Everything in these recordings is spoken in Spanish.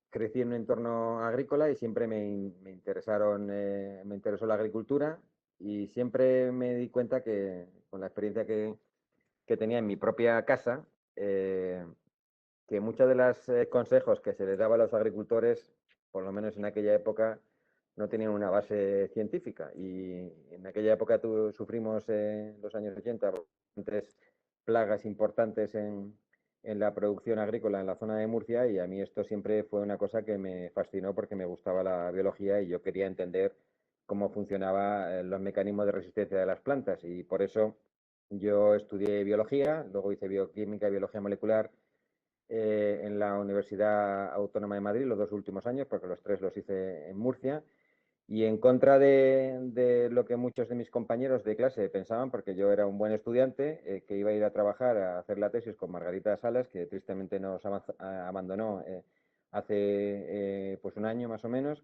Crecí en un entorno agrícola y siempre me interesó la agricultura y siempre me di cuenta que con la experiencia que tenía en mi propia casa, eh, que muchos de los consejos que se les daba a los agricultores, por lo menos en aquella época, no tenían una base científica. Y en aquella época sufrimos en los años 80 bastantes plagas importantes en la producción agrícola en la zona de Murcia y a mí esto siempre fue una cosa que me fascinó porque me gustaba la biología y yo quería entender cómo funcionaban los mecanismos de resistencia de las plantas y por eso yo estudié biología, luego hice bioquímica y biología molecular en la Universidad Autónoma de Madrid los 2 últimos años, porque los 3 los hice en Murcia, y en contra de lo que muchos de mis compañeros de clase pensaban, porque yo era un buen estudiante, que iba a ir a trabajar a hacer la tesis con Margarita Salas, que tristemente nos abandonó hace pues un año más o menos,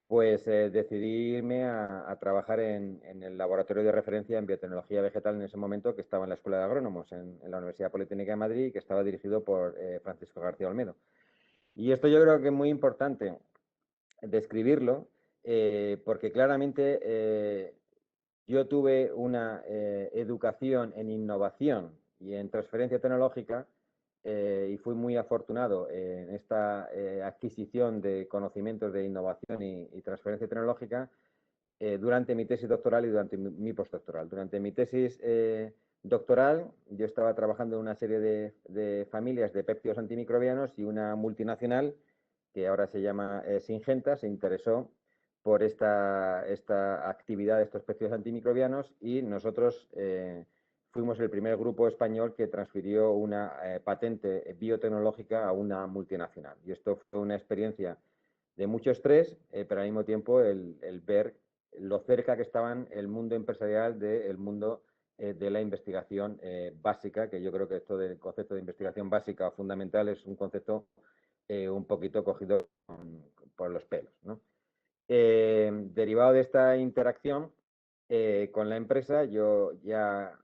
pues decidí irme a trabajar en el laboratorio de referencia en biotecnología vegetal en ese momento, que estaba en la Escuela de Agrónomos en la Universidad Politécnica de Madrid y que estaba dirigido por Francisco García Olmedo. Y esto yo creo que es muy importante describirlo, porque claramente yo tuve una educación en innovación y en transferencia tecnológica y fui muy afortunado en esta adquisición de conocimientos de innovación y transferencia tecnológica durante mi tesis doctoral y durante mi postdoctoral. Durante mi tesis doctoral yo estaba trabajando en una serie de familias de péptidos antimicrobianos y una multinacional que ahora se llama Syngenta se interesó por esta actividad de estos péptidos antimicrobianos y nosotros fuimos el primer grupo español que transfirió una patente biotecnológica a una multinacional. Y esto fue una experiencia de mucho estrés, pero al mismo tiempo el ver lo cerca que estaban el mundo empresarial del mundo de la investigación básica, que yo creo que esto del concepto de investigación básica o fundamental es un concepto un poquito cogido por los pelos, ¿no? Derivado de esta interacción con la empresa, yo ya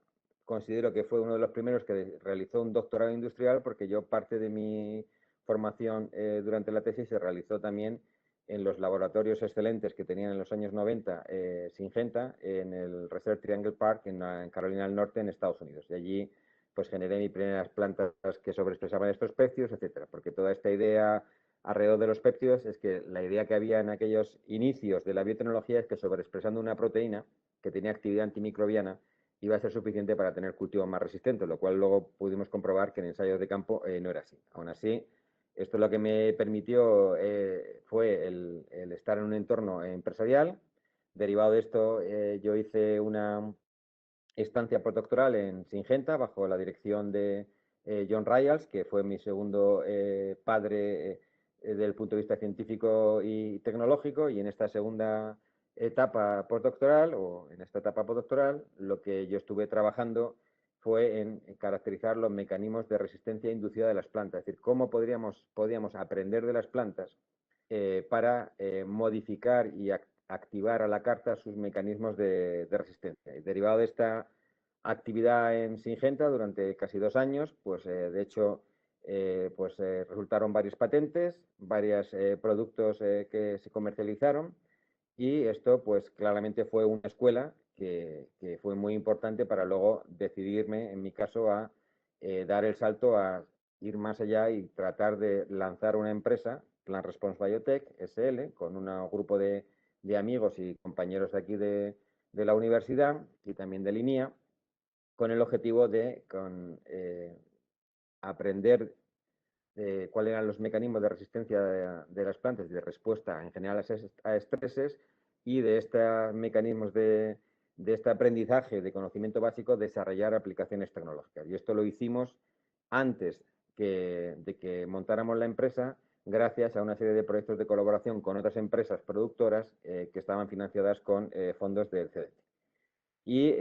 considero que fue uno de los primeros que realizó un doctorado industrial porque yo parte de mi formación durante la tesis se realizó también en los laboratorios excelentes que tenían en los años 90 Syngenta en el Research Triangle Park en Carolina del Norte, en Estados Unidos. Y allí pues generé mis primeras plantas que sobreexpresaban estos pecios, etcétera, porque toda esta idea alrededor de los péptidos es que la idea que había en aquellos inicios de la biotecnología es que sobreexpresando una proteína que tenía actividad antimicrobiana iba a ser suficiente para tener cultivos más resistentes, lo cual luego pudimos comprobar que en ensayos de campo no era así. Aún así, esto lo que me permitió fue el estar en un entorno empresarial. Derivado de esto, yo hice una estancia postdoctoral en Syngenta bajo la dirección de John Ryals, que fue mi segundo padre desde el punto de vista científico y tecnológico, y en esta segunda etapa postdoctoral, o en esta etapa postdoctoral, lo que yo estuve trabajando fue en caracterizar los mecanismos de resistencia inducida de las plantas, es decir, cómo podíamos aprender de las plantas para modificar y activar a la carta sus mecanismos de resistencia. Y derivado de esta actividad en Syngenta durante casi 2 años, pues de hecho resultaron varias patentes, varios productos que se comercializaron y esto pues claramente fue una escuela que fue muy importante para luego decidirme, en mi caso, a dar el salto a ir más allá y tratar de lanzar una empresa, Plan Response Biotech SL, con un grupo de amigos y compañeros de aquí de la universidad y también de Linía, con el objetivo de aprender cuáles eran los mecanismos de resistencia de las plantas y de respuesta en general a estreses y de estos mecanismos de este aprendizaje de conocimiento básico desarrollar aplicaciones tecnológicas. Y esto lo hicimos antes de que montáramos la empresa gracias a una serie de proyectos de colaboración con otras empresas productoras que estaban financiadas con fondos del CDT. Y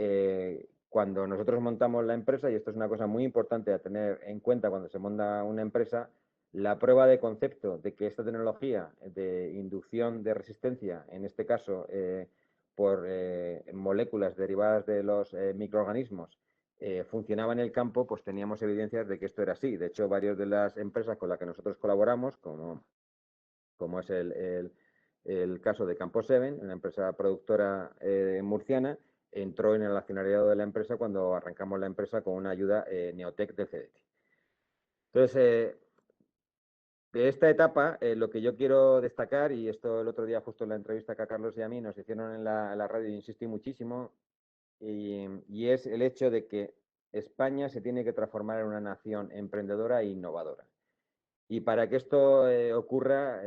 cuando nosotros montamos la empresa, y esto es una cosa muy importante a tener en cuenta cuando se monta una empresa, la prueba de concepto de que esta tecnología de inducción de resistencia, en este caso por moléculas derivadas de los microorganismos, funcionaba en el campo, pues teníamos evidencias de que esto era así. De hecho, varias de las empresas con las que nosotros colaboramos, como es el caso de Campo Seven, una empresa productora murciana, entró en el accionariado de la empresa cuando arrancamos la empresa con una ayuda Neotec del CDT. Entonces, de esta etapa, lo que yo quiero destacar, y esto el otro día justo en la entrevista que a Carlos y a mí nos hicieron en la radio, y insistí muchísimo, y es el hecho de que España se tiene que transformar en una nación emprendedora e innovadora. Y para que esto ocurra,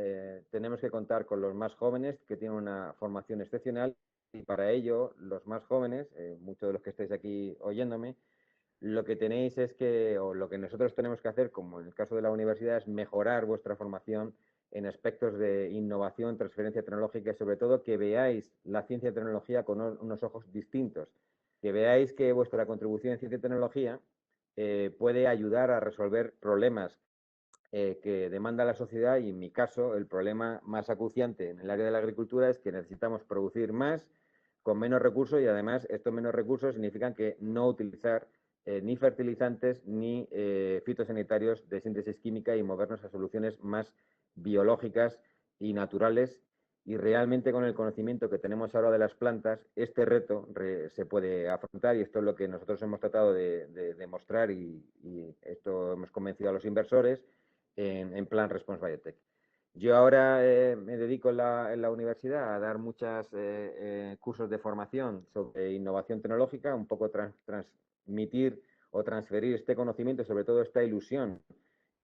tenemos que contar con los más jóvenes que tienen una formación excepcional, y para ello los más jóvenes, muchos de los que estáis aquí oyéndome, lo que tenéis es que, o lo que nosotros tenemos que hacer, como en el caso de la universidad, es mejorar vuestra formación en aspectos de innovación, transferencia tecnológica y sobre todo que veáis la ciencia y tecnología con unos ojos distintos, que veáis que vuestra contribución en ciencia y tecnología puede ayudar a resolver problemas que demanda la sociedad, y en mi caso el problema más acuciante en el área de la agricultura es que necesitamos producir más con menos recursos, y además estos menos recursos significan que no utilizar ni fertilizantes ni fitosanitarios de síntesis química y movernos a soluciones más biológicas y naturales. Y realmente con el conocimiento que tenemos ahora de las plantas, este reto se puede afrontar, y esto es lo que nosotros hemos tratado de demostrar, y esto hemos convencido a los inversores en plan Response Biotech. Yo ahora me dedico en la universidad a dar muchos cursos de formación sobre innovación tecnológica, un poco transmitir o transferir este conocimiento, sobre todo esta ilusión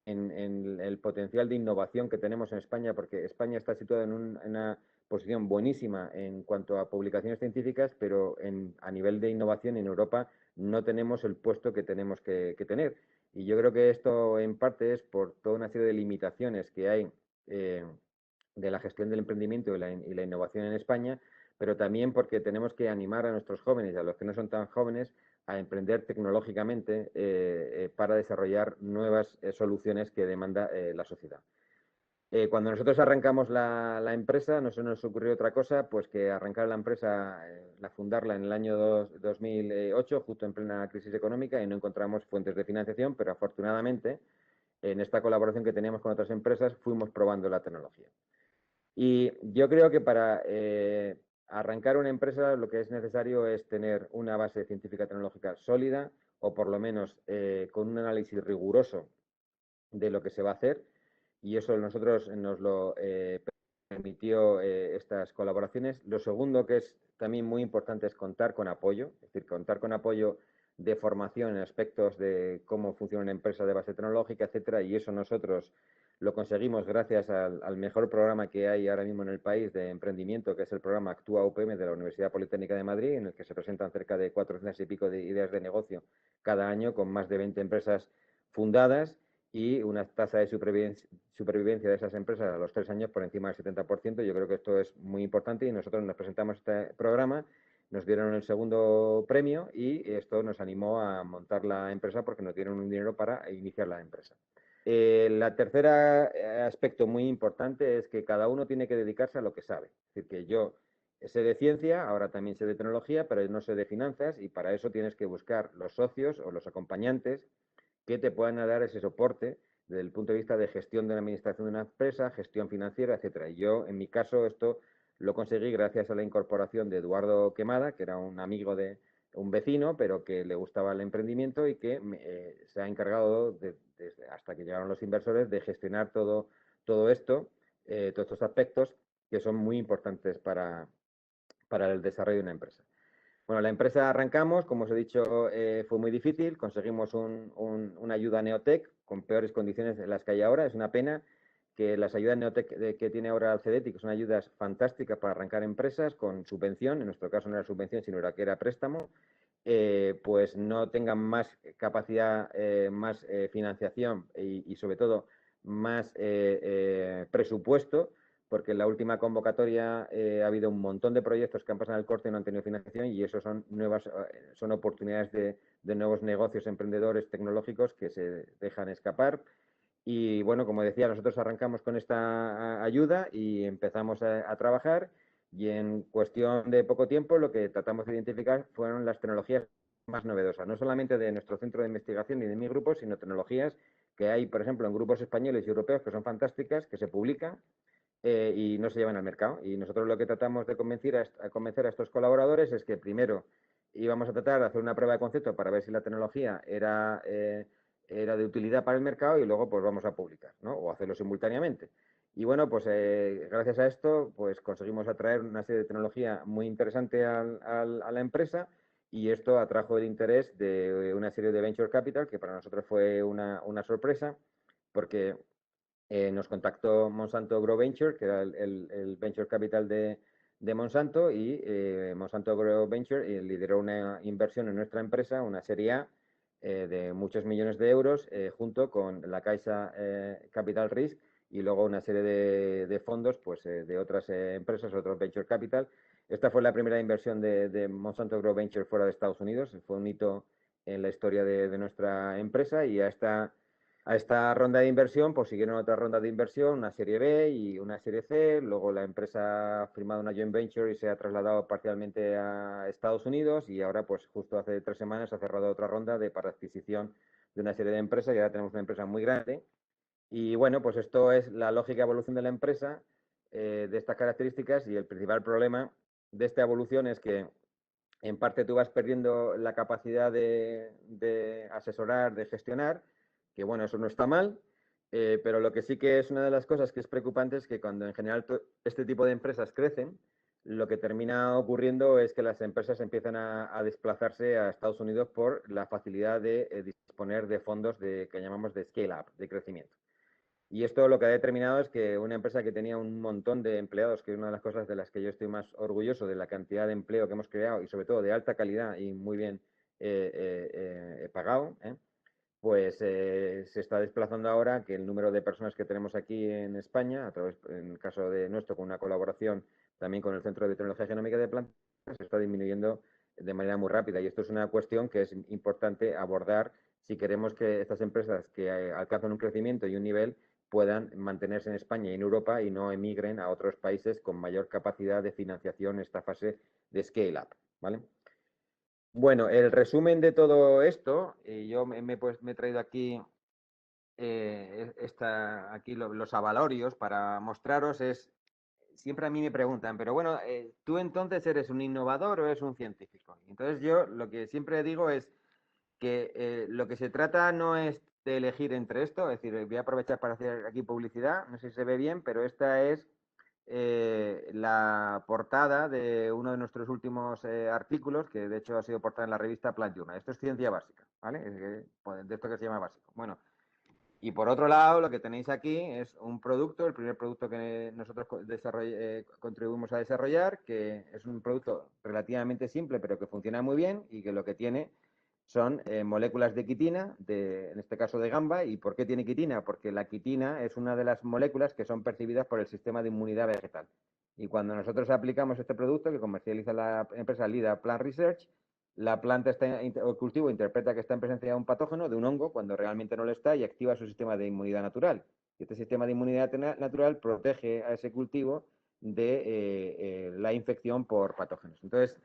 en el potencial de innovación que tenemos en España, porque España está situada en una posición buenísima en cuanto a publicaciones científicas, pero a nivel de innovación en Europa no tenemos el puesto que tenemos que tener. Y yo creo que esto en parte es por toda una serie de limitaciones que hay de la gestión del emprendimiento y la innovación en España, pero también porque tenemos que animar a nuestros jóvenes y a los que no son tan jóvenes a emprender tecnológicamente para desarrollar nuevas soluciones que demanda la sociedad. Cuando nosotros arrancamos la empresa, no se nos ocurrió otra cosa pues que arrancar la empresa, fundarla en el año 2008, justo en plena crisis económica, y no encontramos fuentes de financiación, pero afortunadamente en esta colaboración que teníamos con otras empresas fuimos probando la tecnología. Y yo creo que para arrancar una empresa lo que es necesario es tener una base científica tecnológica sólida, o por lo menos con un análisis riguroso de lo que se va a hacer, y eso nosotros nos lo permitió estas colaboraciones. Lo segundo que es también muy importante es contar con apoyo, es decir, contar con apoyo de formación en aspectos de cómo funciona una empresa de base tecnológica, etcétera, y eso nosotros lo conseguimos gracias al mejor programa que hay ahora mismo en el país de emprendimiento, que es el programa Actúa UPM de la Universidad Politécnica de Madrid, en el que se presentan cerca de 400 y pico de ideas de negocio cada año, con más de 20 empresas fundadas, y una tasa de supervivencia de esas empresas a los 3 años por encima del 70%. Yo creo que esto es muy importante, y nosotros nos presentamos este programa, nos dieron el segundo premio, y esto nos animó a montar la empresa porque nos dieron un dinero para iniciar la empresa. La tercera aspecto muy importante es que cada uno tiene que dedicarse a lo que sabe. Es decir, que yo sé de ciencia, ahora también sé de tecnología, pero no sé de finanzas, y para eso tienes que buscar los socios o los acompañantes que te puedan dar ese soporte desde el punto de vista de gestión de la administración de una empresa, gestión financiera, etcétera. Y yo, en mi caso, esto lo conseguí gracias a la incorporación de Eduardo Quemada, que era un amigo de un vecino, pero que le gustaba el emprendimiento, y que se ha encargado, desde hasta que llegaron los inversores, de gestionar todo esto, todos estos aspectos que son muy importantes para el desarrollo de una empresa. Bueno, la empresa arrancamos, como os he dicho, fue muy difícil, conseguimos una ayuda Neotec con peores condiciones de las que hay ahora. Es una pena que las ayudas Neotec que tiene ahora el CDT, que son ayudas fantásticas para arrancar empresas con subvención, en nuestro caso no era subvención, sino que era préstamo, pues no tengan más capacidad, más financiación y sobre todo más presupuesto, porque en la última convocatoria ha habido un montón de proyectos que han pasado al corte y no han tenido financiación, y eso son oportunidades de nuevos negocios emprendedores tecnológicos que se dejan escapar. Y bueno, como decía, nosotros arrancamos con esta ayuda y empezamos a trabajar, y en cuestión de poco tiempo lo que tratamos de identificar fueron las tecnologías más novedosas, no solamente de nuestro centro de investigación ni de mi grupo, sino tecnologías que hay, por ejemplo, en grupos españoles y europeos que son fantásticas, que se publican y no se llevan al mercado. Y nosotros lo que tratamos de convencer a estos colaboradores es que primero íbamos a tratar de hacer una prueba de concepto para ver si la tecnología era de utilidad para el mercado y luego pues vamos a publicar, ¿no? O hacerlo simultáneamente. Y bueno, pues gracias a esto pues conseguimos atraer una serie de tecnología muy interesante a la empresa y esto atrajo el interés de una serie de Venture Capital que para nosotros fue una sorpresa porque nos contactó Monsanto Grow Venture, que era el Venture Capital de Monsanto, y Monsanto Grow Venture lideró una inversión en nuestra empresa, una serie A de muchos millones de euros, junto con la Caixa Capital Risk y luego una serie de fondos pues, de otras empresas, otros Venture Capital. Esta fue la primera inversión de Monsanto Grow Venture fuera de Estados Unidos, fue un hito en la historia de nuestra empresa y a esta ronda de inversión, pues siguieron otra ronda de inversión, una serie B y una serie C. Luego la empresa ha firmado una joint venture y se ha trasladado parcialmente a Estados Unidos y ahora, pues justo hace 3 semanas, ha cerrado otra ronda para adquisición de una serie de empresas y ahora tenemos una empresa muy grande. Y bueno, pues esto es la lógica evolución de la empresa de estas características y el principal problema de esta evolución es que en parte tú vas perdiendo la capacidad de asesorar, de gestionar, que bueno, eso no está mal, pero lo que sí que es una de las cosas que es preocupante es que cuando en general este tipo de empresas crecen, lo que termina ocurriendo es que las empresas empiezan a desplazarse a Estados Unidos por la facilidad de disponer de fondos que llamamos de scale-up, de crecimiento. Y esto lo que ha determinado es que una empresa que tenía un montón de empleados, que es una de las cosas de las que yo estoy más orgulloso, de la cantidad de empleo que hemos creado y sobre todo de alta calidad y muy bien pagado, pues se está desplazando ahora que el número de personas que tenemos aquí en España, a través, en el caso de nuestro, con una colaboración también con el Centro de Tecnología Genómica de Plantas, se está disminuyendo de manera muy rápida. Y esto es una cuestión que es importante abordar si queremos que estas empresas que alcanzan un crecimiento y un nivel puedan mantenerse en España y en Europa y no emigren a otros países con mayor capacidad de financiación en esta fase de scale-up, ¿vale? Bueno, el resumen de todo esto, yo me he traído aquí, aquí los avalorios para mostraros, siempre a mí me preguntan, pero bueno, ¿tú entonces eres un innovador o eres un científico? Entonces yo lo que siempre digo es que lo que se trata no es de elegir entre esto, es decir, voy a aprovechar para hacer aquí publicidad, no sé si se ve bien, pero esta es la portada de uno de nuestros últimos artículos, que de hecho ha sido portada en la revista Plant Journal. Esto es ciencia básica, ¿vale? De esto que se llama básico. Bueno, y por otro lado, lo que tenéis aquí es un producto, el primer producto que nosotros contribuimos a desarrollar, que es un producto relativamente simple, pero que funciona muy bien y que lo que tiene son moléculas de quitina, en este caso de gamba. ¿Y por qué tiene quitina? Porque la quitina es una de las moléculas que son percibidas por el sistema de inmunidad vegetal. Y cuando nosotros aplicamos este producto que comercializa la empresa Lida Plant Research, la planta o el cultivo interpreta que está en presencia de un patógeno, de un hongo, cuando realmente no lo está, y activa su sistema de inmunidad natural. Y este sistema de inmunidad natural protege a ese cultivo de la infección por patógenos. Entonces,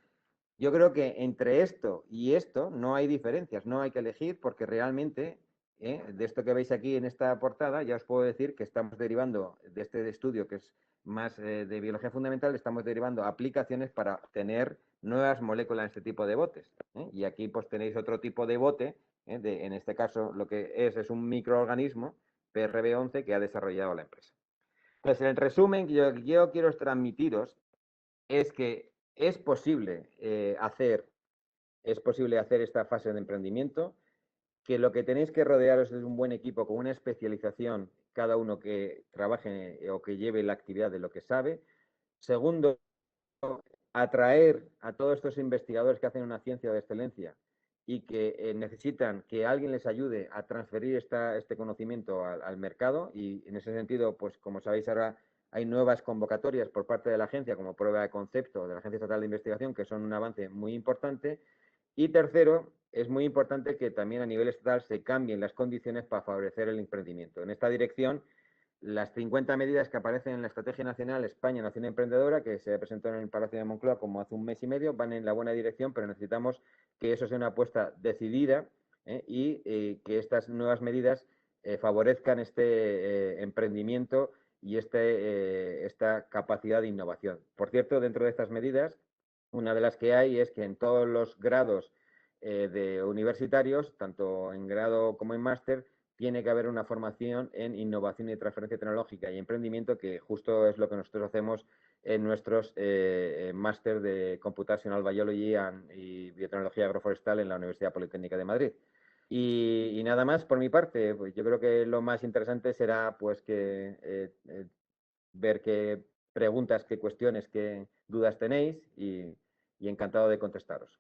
yo creo que entre esto y esto no hay diferencias, no hay que elegir porque realmente de esto que veis aquí en esta portada ya os puedo decir que estamos derivando de este estudio que es más de biología fundamental, estamos derivando aplicaciones para tener nuevas moléculas en este tipo de botes. Y aquí pues tenéis otro tipo de bote, en este caso lo que es un microorganismo, PRB11, que ha desarrollado la empresa. Pues en resumen, yo quiero transmitiros es que es posible hacer esta fase de emprendimiento, que lo que tenéis que rodearos es un buen equipo con una especialización, cada uno que trabaje o que lleve la actividad de lo que sabe. Segundo, atraer a todos estos investigadores que hacen una ciencia de excelencia y que necesitan que alguien les ayude a transferir este conocimiento al mercado y en ese sentido, pues como sabéis ahora hay nuevas convocatorias por parte de la agencia como prueba de concepto de la Agencia Estatal de Investigación que son un avance muy importante. Y tercero, es muy importante que también a nivel estatal se cambien las condiciones para favorecer el emprendimiento. En esta dirección, las 50 medidas que aparecen en la Estrategia Nacional España Nación Emprendedora, que se presentó en el Palacio de Moncloa como hace un mes y medio, van en la buena dirección, pero necesitamos que eso sea una apuesta decidida y que estas nuevas medidas favorezcan este emprendimiento y esta capacidad de innovación. Por cierto, dentro de estas medidas, una de las que hay es que en todos los grados de universitarios, tanto en grado como en máster, tiene que haber una formación en innovación y transferencia tecnológica y emprendimiento, que justo es lo que nosotros hacemos en nuestros máster de Computational Biology y Biotecnología Agroforestal en la Universidad Politécnica de Madrid. Y nada más por mi parte. Pues yo creo que lo más interesante será pues que ver qué preguntas, qué cuestiones, qué dudas tenéis y encantado de contestaros.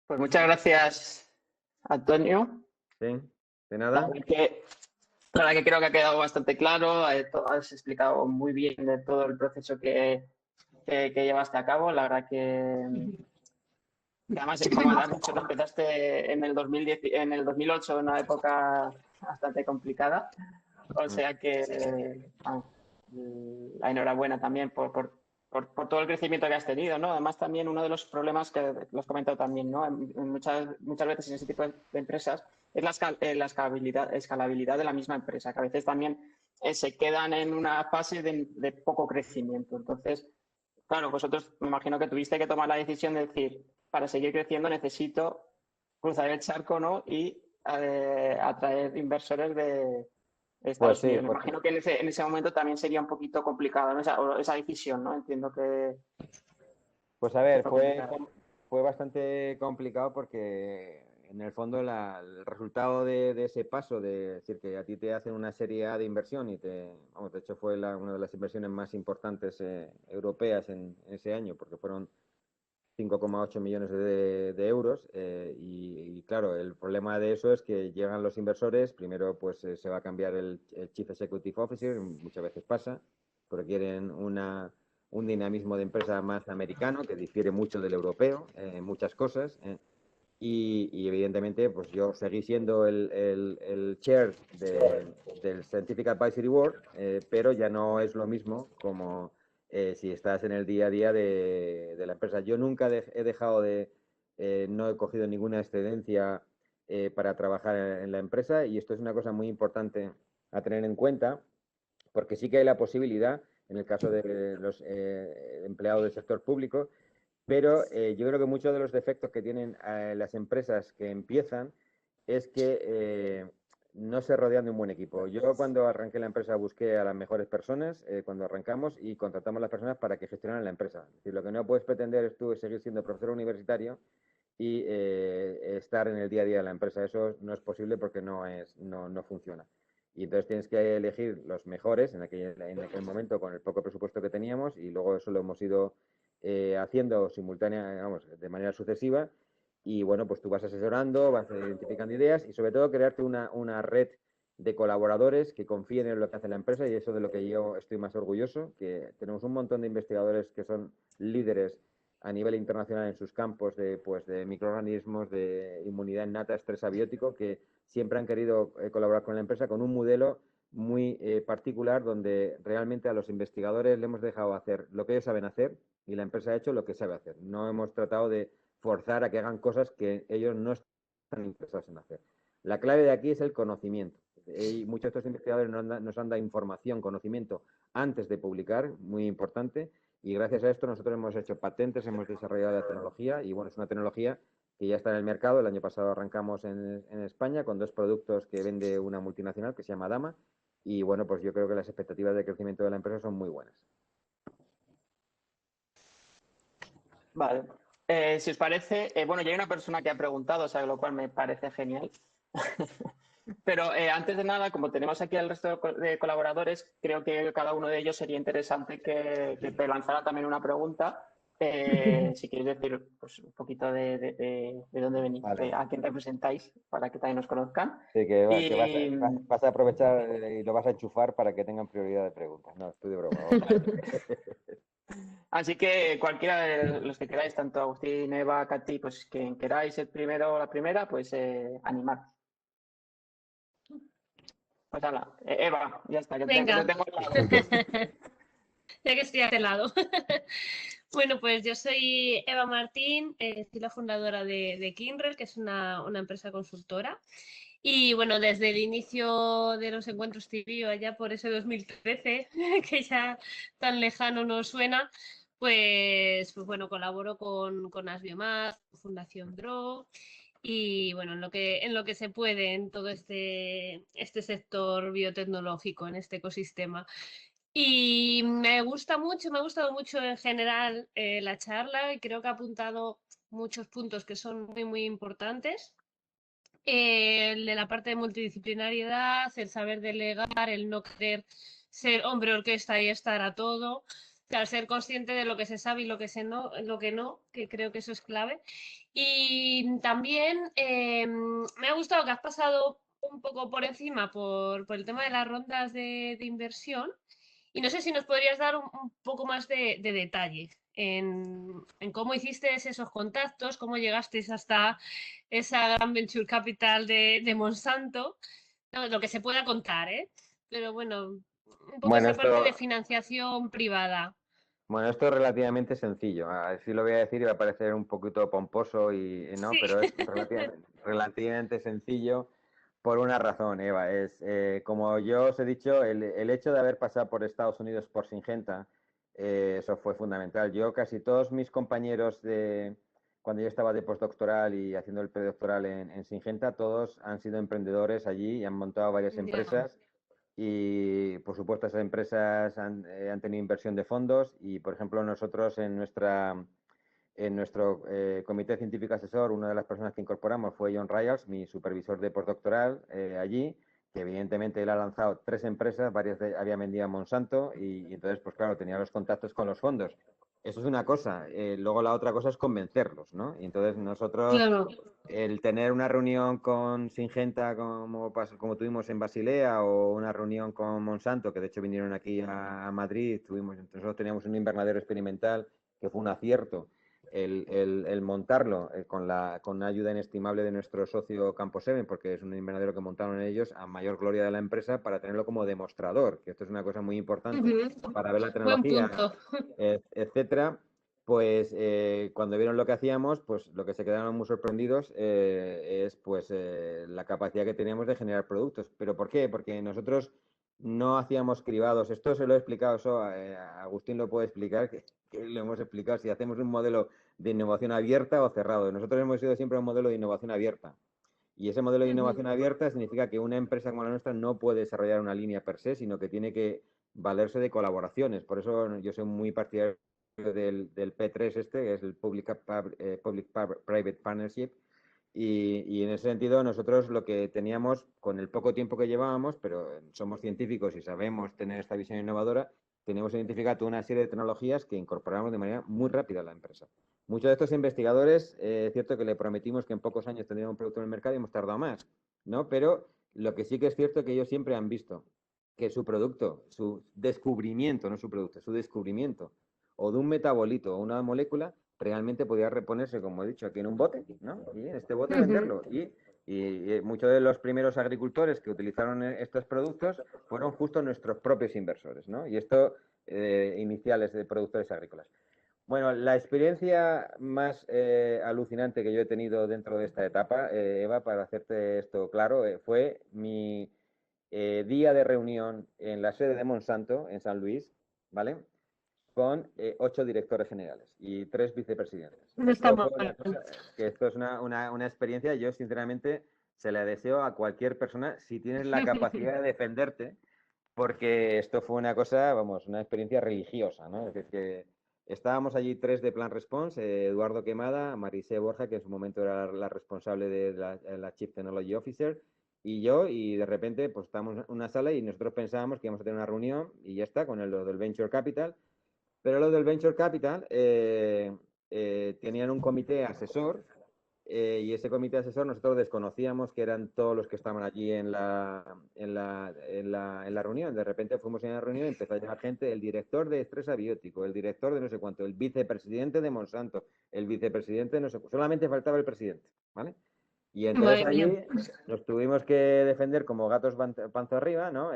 Pues muchas gracias, Antonio. ¿Sí? ¿De La nada? verdad que creo que ha quedado bastante claro, has explicado muy bien de todo el proceso que llevaste a cabo. La verdad que además, como has dicho, lo empezaste en el 2010, en el 2008, en una época bastante complicada. O sea que la enhorabuena también por todo el crecimiento que has tenido, ¿no? Además, también uno de los problemas que lo has comentado también, ¿no? Muchas veces en ese tipo de empresas es la escalabilidad de la misma empresa, que a veces también se quedan en una fase de poco crecimiento. Entonces, claro, vosotros me imagino que tuviste que tomar la decisión de decir, para seguir creciendo necesito cruzar el charco, ¿no? Y atraer inversores de Pues Estados sí, Unidos. Me imagino que en ese momento también sería un poquito complicado, ¿no? Esa decisión, ¿no? Entiendo pues a que ver, fue complicada. fue bastante complicado porque en el fondo el resultado de ese paso, de decir que a ti te hacen una serie A de inversión y vamos, de hecho fue una de las inversiones más importantes europeas en ese año, porque fueron 5,8 millones de euros y claro, el problema de eso es que llegan los inversores, primero pues se va a cambiar el Chief Executive Officer, muchas veces pasa, porque quieren un dinamismo de empresa más americano que difiere mucho del europeo en muchas cosas. Y evidentemente pues yo seguí siendo el chair del Scientific Advisory Board, pero ya no es lo mismo como si estás en el día a día de la empresa. Yo nunca he dejado no he cogido ninguna excedencia para trabajar en la empresa y esto es una cosa muy importante a tener en cuenta porque sí que hay la posibilidad, en el caso de los empleados del sector público, pero yo creo que muchos de los defectos que tienen las empresas que empiezan es que no se rodean de un buen equipo. Yo cuando arranqué la empresa busqué a las mejores personas cuando arrancamos y contratamos a las personas para que gestionaran la empresa. Es decir, lo que no puedes pretender es tú seguir siendo profesor universitario y estar en el día a día de la empresa. Eso no es posible porque no funciona. Y entonces tienes que elegir los mejores en aquel momento con el poco presupuesto que teníamos y luego eso lo hemos ido haciendo vamos, de manera sucesiva y bueno, pues tú vas asesorando, vas identificando ideas y sobre todo crearte una red de colaboradores que confíen en lo que hace la empresa y eso de lo que yo estoy más orgulloso, que tenemos un montón de investigadores que son líderes a nivel internacional en sus campos de microorganismos, de inmunidad innata, estrés abiótico, que siempre han querido colaborar con la empresa con un modelo muy particular donde realmente a los investigadores le hemos dejado hacer lo que ellos saben hacer y la empresa ha hecho lo que sabe hacer. No hemos tratado de forzar a que hagan cosas que ellos no están interesados en hacer. La clave de aquí es el conocimiento. Y muchos de estos investigadores nos han dado información, conocimiento antes de publicar, muy importante, y gracias a esto nosotros hemos hecho patentes, hemos desarrollado la tecnología y bueno, es una tecnología que ya está en el mercado. El año pasado arrancamos en España con 2 productos que vende una multinacional que se llama Dama y bueno, pues yo creo que las expectativas de crecimiento de la empresa son muy buenas. Vale. Si os parece, bueno, ya hay una persona que ha preguntado, o sea, lo cual me parece genial. Pero antes de nada, como tenemos aquí al resto de colaboradores, creo que cada uno de ellos sería interesante que te lanzara también una pregunta. Si queréis decir pues, un poquito de dónde venís, Vale. a quién representáis, para que también nos conozcan. Sí, que Y vas a aprovechar y lo vas a enchufar para que tengan prioridad de preguntas. No, estoy de broma. Así que cualquiera de los que queráis, tanto Agustín, Eva, Katy, pues quien queráis el primero o la primera, pues animar. Pues hala, Eva, ya está, que te Venga. tengo al lado. Ya que estoy a este lado. Bueno, pues yo soy Eva Martín, soy la fundadora de Kinrel, que es una empresa consultora. Y bueno, desde el inicio de los encuentros TV, allá por ese 2013, que ya tan lejano nos suena, pues bueno, colaboro con Asbiomar, Fundación DRO, y bueno, en lo que se puede en todo este sector biotecnológico, en este ecosistema. Y me ha gustado mucho en general la charla y creo que ha apuntado muchos puntos que son muy, muy importantes. El de la parte de multidisciplinariedad, el saber delegar, el no querer ser hombre orquesta y estar a todo, claro, ser consciente de lo que se sabe y lo que no, que creo que eso es clave. Y también me ha gustado que has pasado un poco por encima por el tema de las rondas de inversión y no sé si nos podrías dar un poco más de detalle en cómo hiciste esos contactos, cómo llegasteis hasta esa gran venture capital de Monsanto, no, lo que se pueda contar, ¿eh? Pero bueno, un poco Bueno, esa parte de esto, financiación privada. bueno, esto es relativamente sencillo. Así lo voy a decir y va a parecer un poquito pomposo no, Sí. pero es relativamente sencillo por una razón, Eva. Como yo os he dicho, el hecho de haber pasado por Estados Unidos por Syngenta, eso fue fundamental. Yo casi todos mis compañeros cuando yo estaba de postdoctoral y haciendo el predoctoral en Syngenta, todos han sido emprendedores allí y han montado varias Ya. empresas. Y, por supuesto, esas empresas han tenido inversión de fondos y, por ejemplo, nosotros en nuestro comité científico asesor, una de las personas que incorporamos fue John Ryals, mi supervisor de postdoctoral allí, que evidentemente él ha lanzado 3 empresas, varias había vendido a Monsanto y entonces, pues claro, tenía los contactos con los fondos. Eso es una cosa. Luego la otra cosa es convencerlos, ¿no? Y entonces nosotros Claro. el tener una reunión con Singenta como tuvimos en Basilea o una reunión con Monsanto, que de hecho vinieron aquí a Madrid, nosotros teníamos un invernadero experimental que fue un acierto el montarlo con una ayuda inestimable de nuestro socio Campo Seven, porque es un invernadero que montaron ellos a mayor gloria de la empresa para tenerlo como demostrador, que esto es una cosa muy importante para ver la Buen tecnología, punto. etcétera. Pues cuando vieron lo que hacíamos, pues lo que se quedaron muy sorprendidos es pues la capacidad que teníamos de generar productos. ¿Pero por qué? Porque nosotros no hacíamos cribados. Esto se lo he explicado, Agustín lo puede explicar, que lo hemos explicado, si hacemos un modelo de innovación abierta o cerrado. Nosotros hemos sido siempre un modelo de innovación abierta. Y ese modelo de innovación abierta significa que una empresa como la nuestra no puede desarrollar una línea per se, sino que tiene que valerse de colaboraciones. Por eso yo soy muy partidario del P3 que es el Public-Private Partnership. Y en ese sentido, nosotros lo que teníamos con el poco tiempo que llevábamos, pero somos científicos y sabemos tener esta visión innovadora, teníamos identificado toda una serie de tecnologías que incorporamos de manera muy rápida a la empresa. Muchos de estos investigadores, es cierto que le prometimos que en pocos años tendríamos un producto en el mercado y hemos tardado más, ¿no? Pero lo que sí que es cierto es que ellos siempre han visto que su producto, su descubrimiento, no su producto, su descubrimiento, o de un metabolito o una molécula, realmente podía reponerse, como he dicho, aquí en un bote, ¿no? Y en este bote venderlo. Y muchos de los primeros agricultores que utilizaron estos productos fueron justo nuestros propios inversores, ¿no? Y esto, iniciales de productores agrícolas. Bueno, la experiencia más alucinante que yo he tenido dentro de esta etapa, Eva, para hacerte esto claro, fue mi día de reunión en la sede de Monsanto, en San Luis, ¿vale? Con 8 directores generales y 3 vicepresidentes. No está Esto fue mal. una cosa, que esto es una experiencia, yo sinceramente se la deseo a cualquier persona si tienes la capacidad de defenderte, porque esto fue una cosa, vamos, una experiencia religiosa, ¿no? Es decir, que estábamos allí 3 de Plan Response, Eduardo Quemada, Marisé Borja, que en su momento era la responsable de la Chief Technology Officer, y yo, y de repente pues estábamos en una sala y nosotros pensábamos que íbamos a tener una reunión y ya está, con lo del Venture Capital, pero los del Venture Capital tenían un comité asesor y ese comité asesor nosotros desconocíamos que eran todos los que estaban allí en la reunión. De repente fuimos en la reunión y empezó a llegar gente, el director de estrés abiótico, el director de no sé cuánto, el vicepresidente de Monsanto, el vicepresidente de no sé cuánto. Solamente faltaba el presidente, ¿vale? Y entonces Madre mía. allí nos tuvimos que defender como gatos panza arriba, ¿no?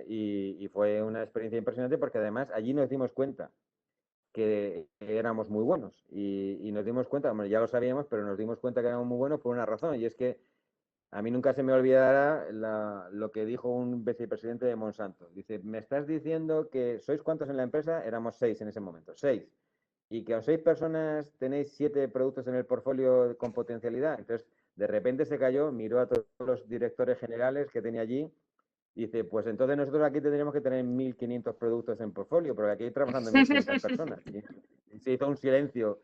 Y fue una experiencia impresionante porque además allí nos dimos cuenta que éramos muy buenos y nos dimos cuenta, hombre, ya lo sabíamos, pero nos dimos cuenta que éramos muy buenos por una razón, y es que a mí nunca se me olvidará lo que dijo un vicepresidente de Monsanto. Dice, ¿me estás diciendo que sois cuántos en la empresa? Éramos 6 en ese momento, 6. Y que a 6 personas tenéis 7 productos en el portfolio con potencialidad. Entonces, de repente se cayó, miró a todos los directores generales que tenía allí. Dice, pues entonces nosotros aquí tendríamos que tener 1.500 productos en portfolio, porque aquí hay trabajando 1.500 personas. Y se hizo un silencio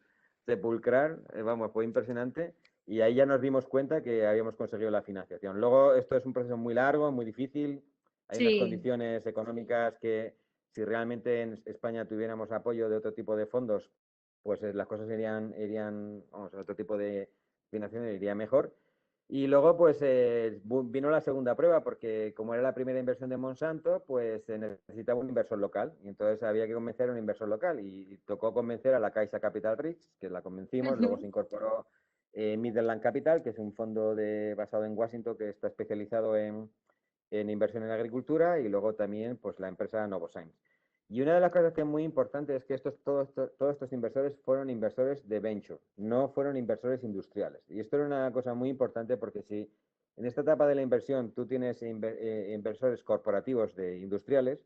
sepulcral, vamos, fue impresionante, y ahí ya nos dimos cuenta que habíamos conseguido la financiación. Luego, esto es un proceso muy largo, muy difícil, hay unas Sí, condiciones económicas que si realmente en España tuviéramos apoyo de otro tipo de fondos, pues las cosas irían vamos, otro tipo de financiación iría mejor. Y luego, pues vino la segunda prueba, porque como era la primera inversión de Monsanto, pues se necesitaba un inversor local. Y entonces había que convencer a un inversor local. Y tocó convencer a la Caixa Capital Rich, que la convencimos. Luego se incorporó Midland Capital, que es un fondo basado en Washington que está especializado en inversión en agricultura. Y luego también pues la empresa Novozymes. Y una de las cosas que es muy importante es que todos estos inversores fueron inversores de venture, no fueron inversores industriales. Y esto era una cosa muy importante porque si en esta etapa de la inversión tú tienes inversores corporativos de industriales,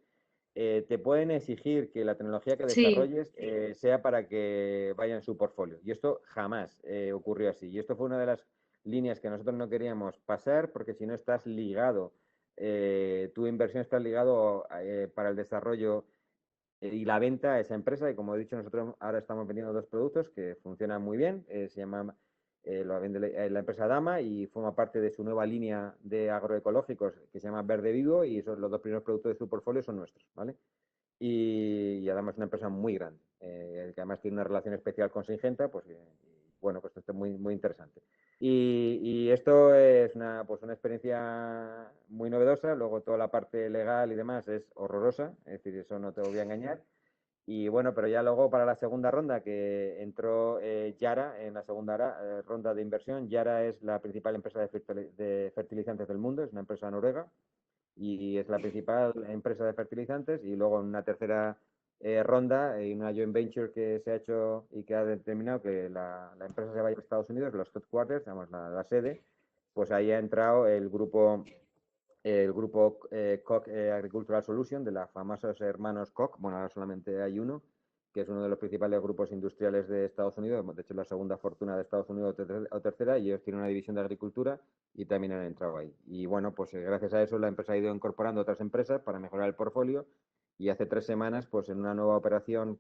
te pueden exigir que la tecnología que sí, desarrolles sea para que vaya en su portfolio. Y esto jamás ocurrió así. Y esto fue una de las líneas que nosotros no queríamos pasar porque si no estás ligado, tu inversión está ligado para el desarrollo y la venta a esa empresa. Y como he dicho, nosotros ahora estamos vendiendo 2 productos que funcionan muy bien. Se llama, lo vende la empresa Dama y forma parte de su nueva línea de agroecológicos que se llama Verde Vivo, y esos los 2 primeros productos de su portfolio son nuestros, ¿vale? Y además es una empresa muy grande, que además tiene una relación especial con Syngenta, pues bueno, pues esto es muy, muy interesante. Y esto es pues una experiencia muy novedosa. Luego toda la parte legal y demás es horrorosa, es decir, eso no te voy a engañar. Y bueno, pero ya luego para la segunda ronda que entró Yara en la segunda ronda de inversión. Yara es la principal empresa de fertilizantes del mundo, es una empresa noruega y es la principal empresa de fertilizantes. Y luego en una tercera ronda, y una joint venture que se ha hecho y que ha determinado que la empresa se vaya a Estados Unidos, los headquarters, digamos, la sede, pues ahí ha entrado el grupo Koch Agricultural Solution, de los famosos hermanos Koch. Bueno, ahora solamente hay uno, que es uno de los principales grupos industriales de Estados Unidos, de hecho la segunda fortuna de Estados Unidos o tercera, y ellos tienen una división de agricultura y también han entrado ahí. Y bueno, pues gracias a eso la empresa ha ido incorporando otras empresas para mejorar el portfolio, y hace 3 semanas, pues en una nueva operación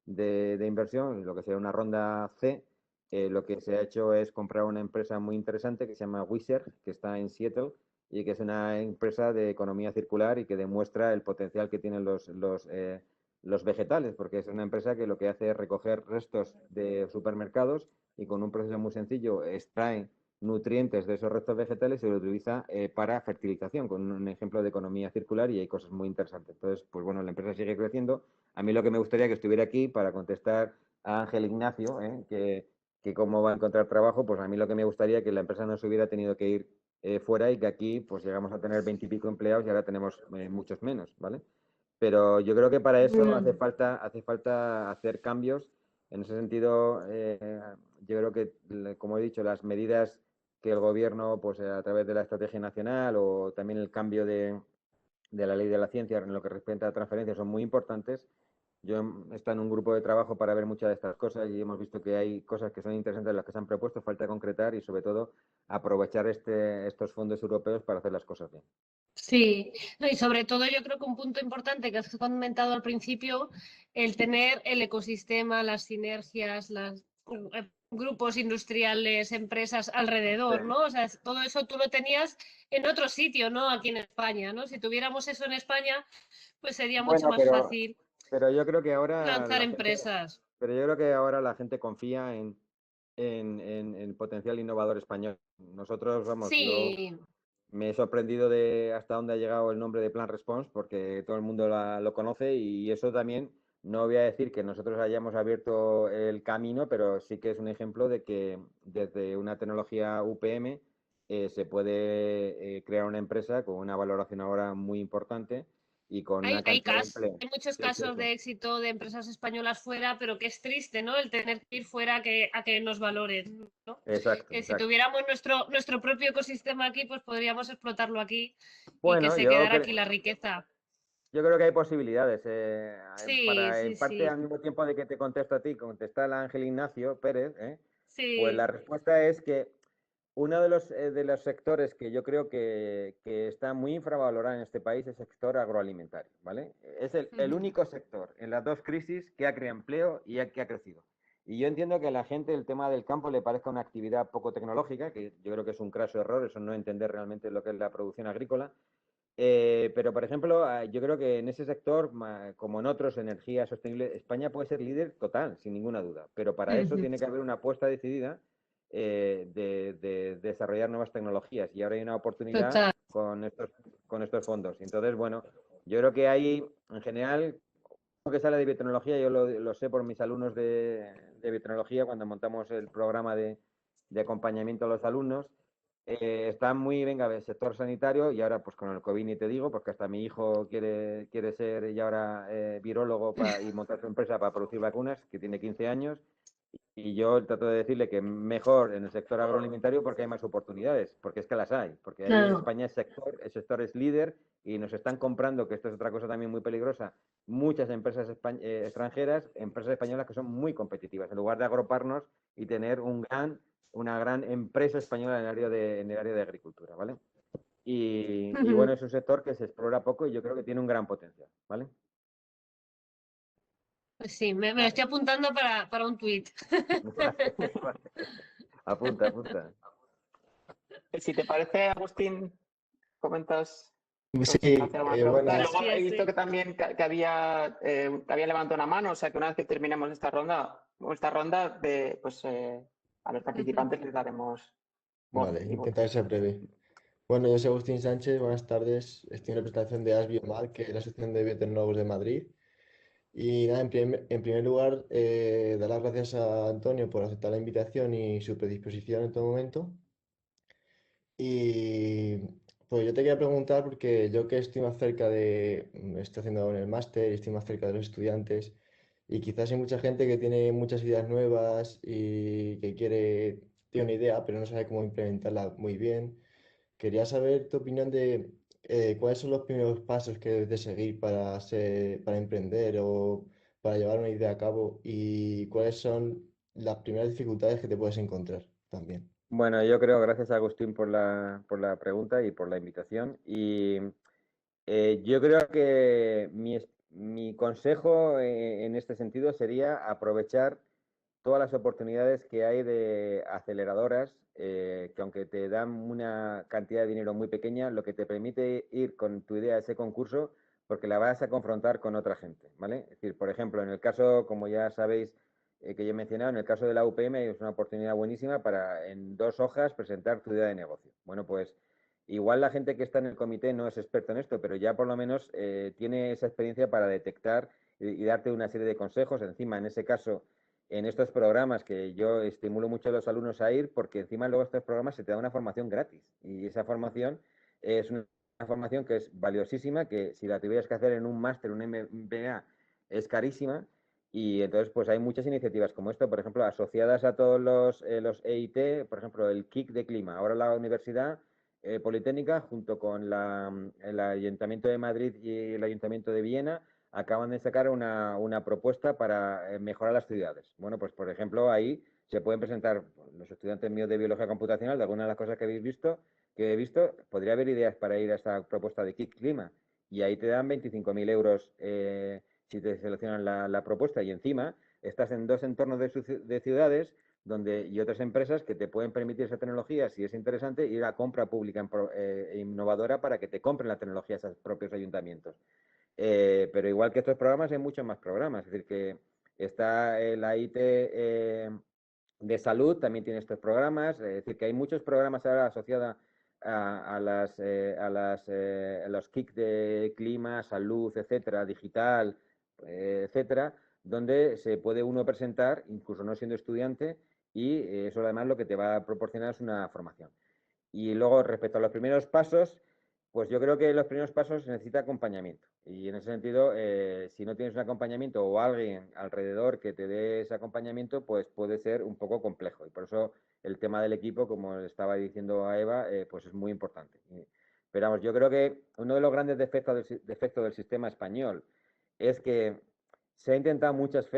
de inversión, lo que sería una ronda C, lo que se ha hecho es comprar una empresa muy interesante que se llama Wizard, que está en Seattle, y que es una empresa de economía circular y que demuestra el potencial que tienen los vegetales, porque es una empresa que lo que hace es recoger restos de supermercados y con un proceso muy sencillo extrae nutrientes de esos restos vegetales y lo utiliza para fertilización, con un ejemplo de economía circular, y hay cosas muy interesantes. Entonces, pues bueno, la empresa sigue creciendo. A mí lo que me gustaría que estuviera aquí para contestar a Ángel Ignacio, que cómo va a encontrar trabajo, pues a mí lo que me gustaría que la empresa no se hubiera tenido que ir fuera, y que aquí pues llegamos a tener 20 y pico empleados y ahora tenemos muchos menos, ¿vale? Pero yo creo que para eso hace falta hacer cambios. En ese sentido, yo creo que, como he dicho, las medidas que el gobierno, pues a través de la estrategia nacional o también el cambio de la ley de la ciencia en lo que respecta a transferencias son muy importantes. Yo he estado en un grupo de trabajo para ver muchas de estas cosas y hemos visto que hay cosas que son interesantes las que se han propuesto, falta concretar y sobre todo aprovechar estos fondos europeos para hacer las cosas bien. sí. No, y sobre todo yo creo que un punto importante que has comentado al principio, el tener el ecosistema, las sinergias, los grupos industriales, empresas alrededor, ¿no? O sea, todo eso tú lo tenías en otro sitio, ¿no? Aquí en España, ¿no? Si tuviéramos eso en España, pues sería mucho Bueno, más fácil pero yo creo que ahora lanzar la gente, empresas. pero yo creo que ahora la gente confía en el potencial innovador español. Nosotros, vamos, yo Sí, me he sorprendido de hasta dónde ha llegado el nombre de Plan Response, porque todo el mundo lo conoce y eso también, no voy a decir que nosotros hayamos abierto el camino, pero sí que es un ejemplo de que desde una tecnología UPM se puede crear una empresa con una valoración ahora muy importante y con una cantidad de empleo. hay muchos Sí, sí, casos sí. de éxito de empresas españolas fuera, pero que es triste, ¿no? El tener que ir fuera a que nos valoren, ¿no? Exacto, Que si exacto. tuviéramos nuestro propio ecosistema aquí, pues podríamos explotarlo aquí y que Bueno, se quedara aquí la riqueza. yo creo que hay posibilidades. Sí, Para, sí, en parte, sí, al mismo tiempo de que te contesto a ti, contesta el Ángel Ignacio Pérez, pues sí. la respuesta es que uno de los sectores que yo creo que está muy infravalorado en este país es el sector agroalimentario, ¿vale? Es el Ujú. único sector en las dos crisis que ha creado empleo y que ha crecido. Y yo entiendo que a la gente el tema del campo le parezca una actividad poco tecnológica, que yo creo que es un craso error, eso no entender realmente lo que es la producción agrícola. Pero, por ejemplo, yo creo que en ese sector, como en otros, energía sostenible, España puede ser líder total, sin ninguna duda. Pero para eso Ujú. tiene que haber una apuesta decidida de desarrollar nuevas tecnologías. Y ahora hay una oportunidad Total. con estos fondos. Entonces, bueno, yo creo que hay, en general, lo que sale de biotecnología, yo lo sé por mis alumnos de biotecnología, cuando montamos el programa de acompañamiento a los alumnos. Está muy, venga, el sector sanitario y ahora pues con el COVID ni te digo, porque hasta mi hijo quiere ser y ahora virólogo y montar su empresa para producir vacunas, que tiene 15 años, y yo trato de decirle que mejor en el sector agroalimentario porque hay más oportunidades, porque es que las hay, porque ahí Claro. España es el sector es líder y nos están comprando, que esto es otra cosa también muy peligrosa, muchas empresas extranjeras, empresas españolas que son muy competitivas, en lugar de agruparnos y tener una gran empresa española en el área de agricultura, ¿vale? Y Ujú. bueno, es un sector que se explora poco y yo creo que tiene un gran potencial, ¿vale? Pues sí, me lo Vale. estoy apuntando para un tuit. Apunta, apunta. Si te parece, Agustín, comentas Sí, o hacer alguna pregunta. bueno, Luego Sí, he visto así. que también que había levantado una mano, o sea que una vez que terminemos esta ronda de, pues, a los Ujú. participantes les daremos voz vale, y voto. intentaré ser breve. Bueno, yo soy Agustín Sánchez, buenas tardes. Estoy en representación de ASBIOMAD, que es la Asociación de Biotecnólogos de Madrid. Y nada, en primer lugar, dar las gracias a Antonio por aceptar la invitación y su predisposición en todo momento. Y pues yo te quería preguntar, porque yo que estoy más cerca estoy haciendo ahora el máster y estoy más cerca de los estudiantes, y quizás hay mucha gente que tiene muchas ideas nuevas y que tiene una idea, pero no sabe cómo implementarla muy bien. Quería saber tu opinión de cuáles son los primeros pasos que debes de seguir para emprender o para llevar una idea a cabo, y cuáles son las primeras dificultades que te puedes encontrar también. Bueno, yo creo, gracias a Agustín por la pregunta y por la invitación. Y yo creo que mi consejo en este sentido sería aprovechar todas las oportunidades que hay de aceleradoras, que aunque te dan una cantidad de dinero muy pequeña, lo que te permite ir con tu idea a ese concurso, porque la vas a confrontar con otra gente, ¿vale? Es decir, por ejemplo, en el caso, como ya sabéis, que yo he mencionado, en el caso de la UPM es una oportunidad buenísima para en 2 hojas presentar tu idea de negocio. Bueno, pues igual la gente que está en el comité no es experta en esto, pero ya por lo menos tiene esa experiencia para detectar y darte una serie de consejos. Encima, en ese caso, en estos programas que yo estimulo mucho a los alumnos a ir, porque encima luego estos programas se te da una formación gratis. Y esa formación es una formación que es valiosísima, que si la tuvieras que hacer en un máster, un MBA, es carísima. Y entonces, pues hay muchas iniciativas como esto, por ejemplo, asociadas a todos los EIT, por ejemplo, el KIC de Clima. Ahora la Universidad Politécnica, junto con el Ayuntamiento de Madrid y el Ayuntamiento de Viena, acaban de sacar una propuesta para mejorar las ciudades. Bueno, pues por ejemplo, ahí se pueden presentar los estudiantes míos de biología computacional, de algunas de las cosas que que he visto, podría haber ideas para ir a esta propuesta de KIC Clima. Y ahí te dan 25.000 euros si te seleccionan la propuesta. Y encima estás en 2 entornos de ciudades y otras empresas que te pueden permitir esa tecnología, si es interesante, ir a compra pública innovadora para que te compren la tecnología a esos propios ayuntamientos. Pero igual que estos programas, hay muchos más programas. Es decir, que está la IT de salud también tiene estos programas, es decir, que hay muchos programas ahora asociados a los KIC de clima, salud, etcétera, digital, etcétera, donde se puede uno presentar, incluso no siendo estudiante, y eso además lo que te va a proporcionar es una formación. Y luego, respecto a los primeros pasos, pues yo creo que los primeros pasos necesita acompañamiento. Y en ese sentido, si no tienes un acompañamiento o alguien alrededor que te dé ese acompañamiento, pues puede ser un poco complejo. Y por eso el tema del equipo, como le estaba diciendo a Eva, pues es muy importante. Pero vamos, yo creo que uno de los grandes defectos del sistema español es que se ha intentado muchas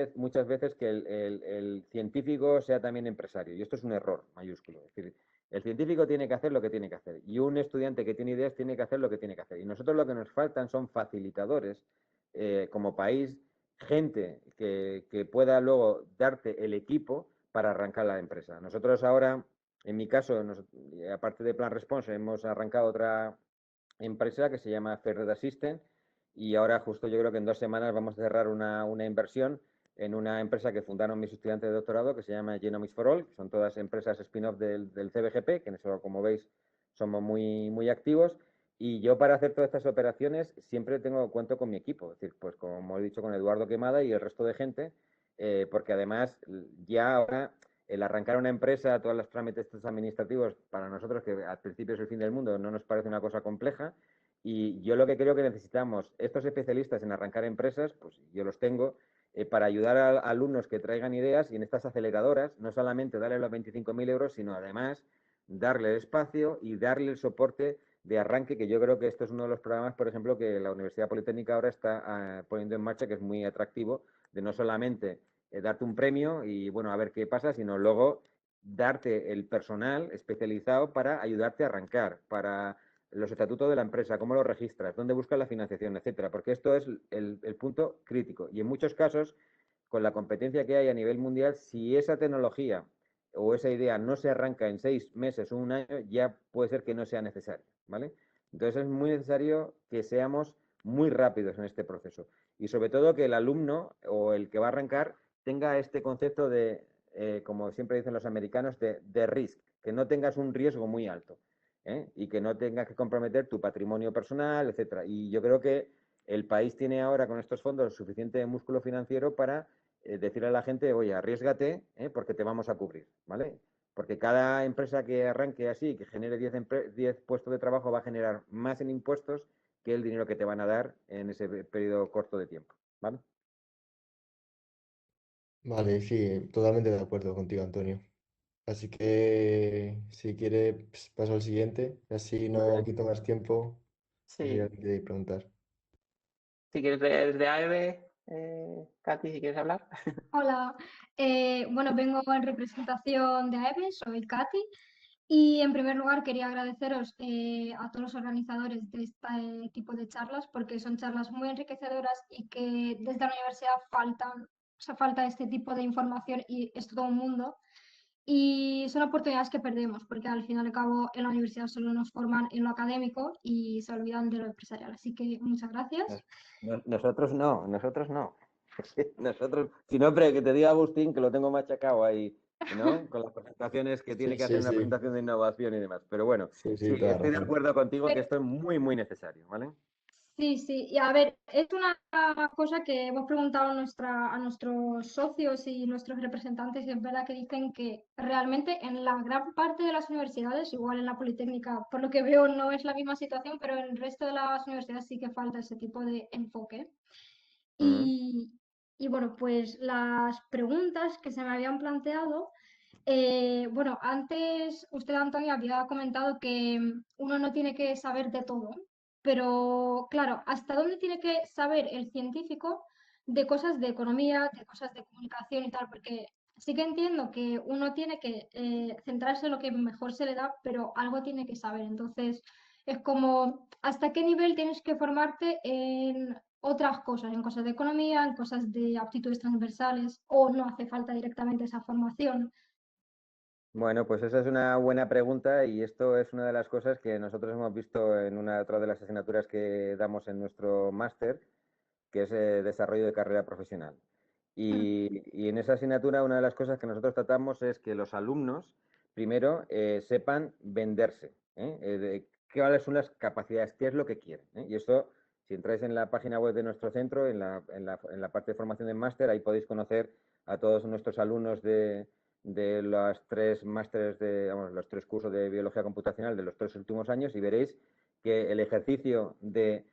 veces que el científico sea también empresario. Y esto es un error mayúsculo. Es decir, el científico tiene que hacer lo que tiene que hacer y un estudiante que tiene ideas tiene que hacer lo que tiene que hacer. Y nosotros lo que nos faltan son facilitadores como país, gente que pueda luego darte el equipo para arrancar la empresa. Nosotros ahora, en mi caso, aparte de Plan Response, hemos arrancado otra empresa que se llama Ferret Assistant y ahora justo yo creo que en 2 semanas vamos a cerrar una inversión en una empresa que fundaron mis estudiantes de doctorado que se llama Genomics for All, que son todas empresas spin-off del CBGP, que en eso, como veis, somos muy activos. Y yo para hacer todas estas operaciones siempre cuento con mi equipo, es decir, pues como he dicho, con Eduardo Quemada y el resto de gente, porque además ya ahora el arrancar una empresa, todos los trámites estos administrativos, para nosotros, que al principio es el fin del mundo, no nos parece una cosa compleja. Y yo lo que creo que necesitamos, estos especialistas en arrancar empresas, pues yo los tengo, para ayudar a alumnos que traigan ideas y en estas aceleradoras, no solamente darle los 25.000 euros, sino además darle el espacio y darle el soporte de arranque, que yo creo que esto es uno de los programas, por ejemplo, que la Universidad Politécnica ahora está poniendo en marcha, que es muy atractivo, de no solamente darte un premio y, bueno, a ver qué pasa, sino luego darte el personal especializado para ayudarte a arrancar, para los estatutos de la empresa, cómo los registras, dónde buscas la financiación, etcétera, porque esto es el punto crítico. Y en muchos casos, con la competencia que hay a nivel mundial, si esa tecnología o esa idea no se arranca en 6 meses o un año, ya puede ser que no sea necesario, ¿vale? Entonces es muy necesario que seamos muy rápidos en este proceso y sobre todo que el alumno o el que va a arrancar tenga este concepto de, como siempre dicen los americanos, de risk, que no tengas un riesgo muy alto. Y que no tengas que comprometer tu patrimonio personal, etcétera. Y yo creo que el país tiene ahora con estos fondos suficiente músculo financiero para decirle a la gente, oye, arriésgate porque te vamos a cubrir, ¿vale? Porque cada empresa que arranque así, que genere 10 puestos de trabajo, va a generar más en impuestos que el dinero que te van a dar en ese periodo corto de tiempo, ¿vale? Vale, sí, totalmente de acuerdo contigo, Antonio. Así que si quiere, pues, paso al siguiente, así Muy no bien. quito más tiempo. No sé si Sí, alguien quiere preguntar. si quieres desde AEB, Katy, si quieres hablar. Hola, bueno, vengo en representación de AEBE, soy Katy, y en primer lugar quería agradeceros a todos los organizadores de este tipo de charlas porque son charlas muy enriquecedoras y que desde la universidad falta este tipo de información y es todo un mundo. Y son oportunidades que perdemos porque al fin y al cabo en la universidad solo nos forman en lo académico y se olvidan de lo empresarial. Así que muchas gracias. Nosotros no, nosotros no. Nosotros, si no, pero que te diga Agustín, que lo tengo machacado ahí, ¿no? Con las presentaciones que tiene Sí, que hacer sí, una sí, presentación de innovación y demás. Pero bueno, sí, sí, sí, toda la estoy de razón. acuerdo contigo que esto es muy necesario, ¿vale? Sí, sí, y a ver, es una cosa que hemos preguntado a nuestros socios y nuestros representantes, y es verdad que dicen que realmente en la gran parte de las universidades, igual en la Politécnica, por lo que veo no es la misma situación, pero en el resto de las universidades sí que falta ese tipo de enfoque. Mm. Y, y bueno, pues las preguntas que se me habían planteado, bueno, antes usted, Antonio, había comentado que uno no tiene que saber de todo, pero claro, ¿hasta dónde tiene que saber el científico de cosas de economía, de cosas de comunicación y tal? Porque sí que entiendo que uno tiene que centrarse en lo que mejor se le da, pero algo tiene que saber. Entonces, es como, ¿hasta qué nivel tienes que formarte en otras cosas, en cosas de economía, en cosas de aptitudes transversales, o no hace falta directamente esa formación? Bueno, pues esa es una buena pregunta y esto es una de las cosas que nosotros hemos visto en otra de las asignaturas que damos en nuestro máster, que es desarrollo de carrera profesional. Y en esa asignatura una de las cosas que nosotros tratamos es que los alumnos primero sepan venderse, cuáles son las capacidades, qué es lo que quieren. Y esto, si entráis en la página web de nuestro centro, en la parte de formación del máster, ahí podéis conocer a todos nuestros alumnos de los 3 másteres, los 3 cursos de biología computacional de los 3 últimos años, y veréis que el ejercicio de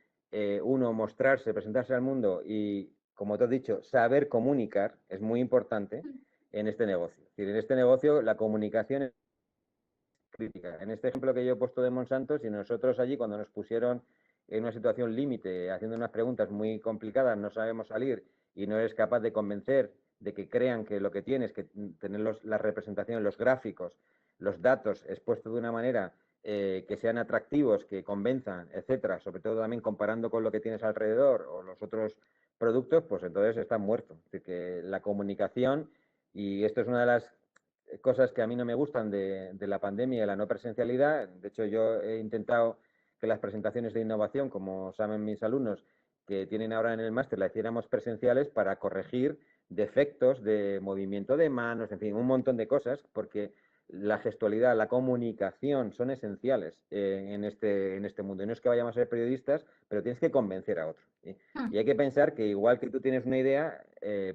uno mostrarse, presentarse al mundo y, como te has dicho, saber comunicar es muy importante en este negocio. Es decir, en este negocio la comunicación es crítica. En este ejemplo que yo he puesto de Monsanto, si nosotros allí cuando nos pusieron en una situación límite, haciendo unas preguntas muy complicadas, no sabemos salir y no eres capaz de convencer de que crean que lo que tienes, que tener la representación, los gráficos, los datos expuestos de una manera que sean atractivos, que convenzan, etcétera, sobre todo también comparando con lo que tienes alrededor o los otros productos, pues entonces están muertos. Es decir, que la comunicación, y esto es una de las cosas que a mí no me gustan de la pandemia y la no presencialidad. De hecho, yo he intentado que las presentaciones de innovación, como saben mis alumnos, que tienen ahora en el máster, las hiciéramos presenciales para corregir defectos de movimiento de manos, en fin, un montón de cosas, porque la gestualidad, la comunicación son esenciales en este mundo. Y no es que vayamos a ser periodistas, pero tienes que convencer a otros, ¿sí? Y hay que pensar que igual que tú tienes una idea,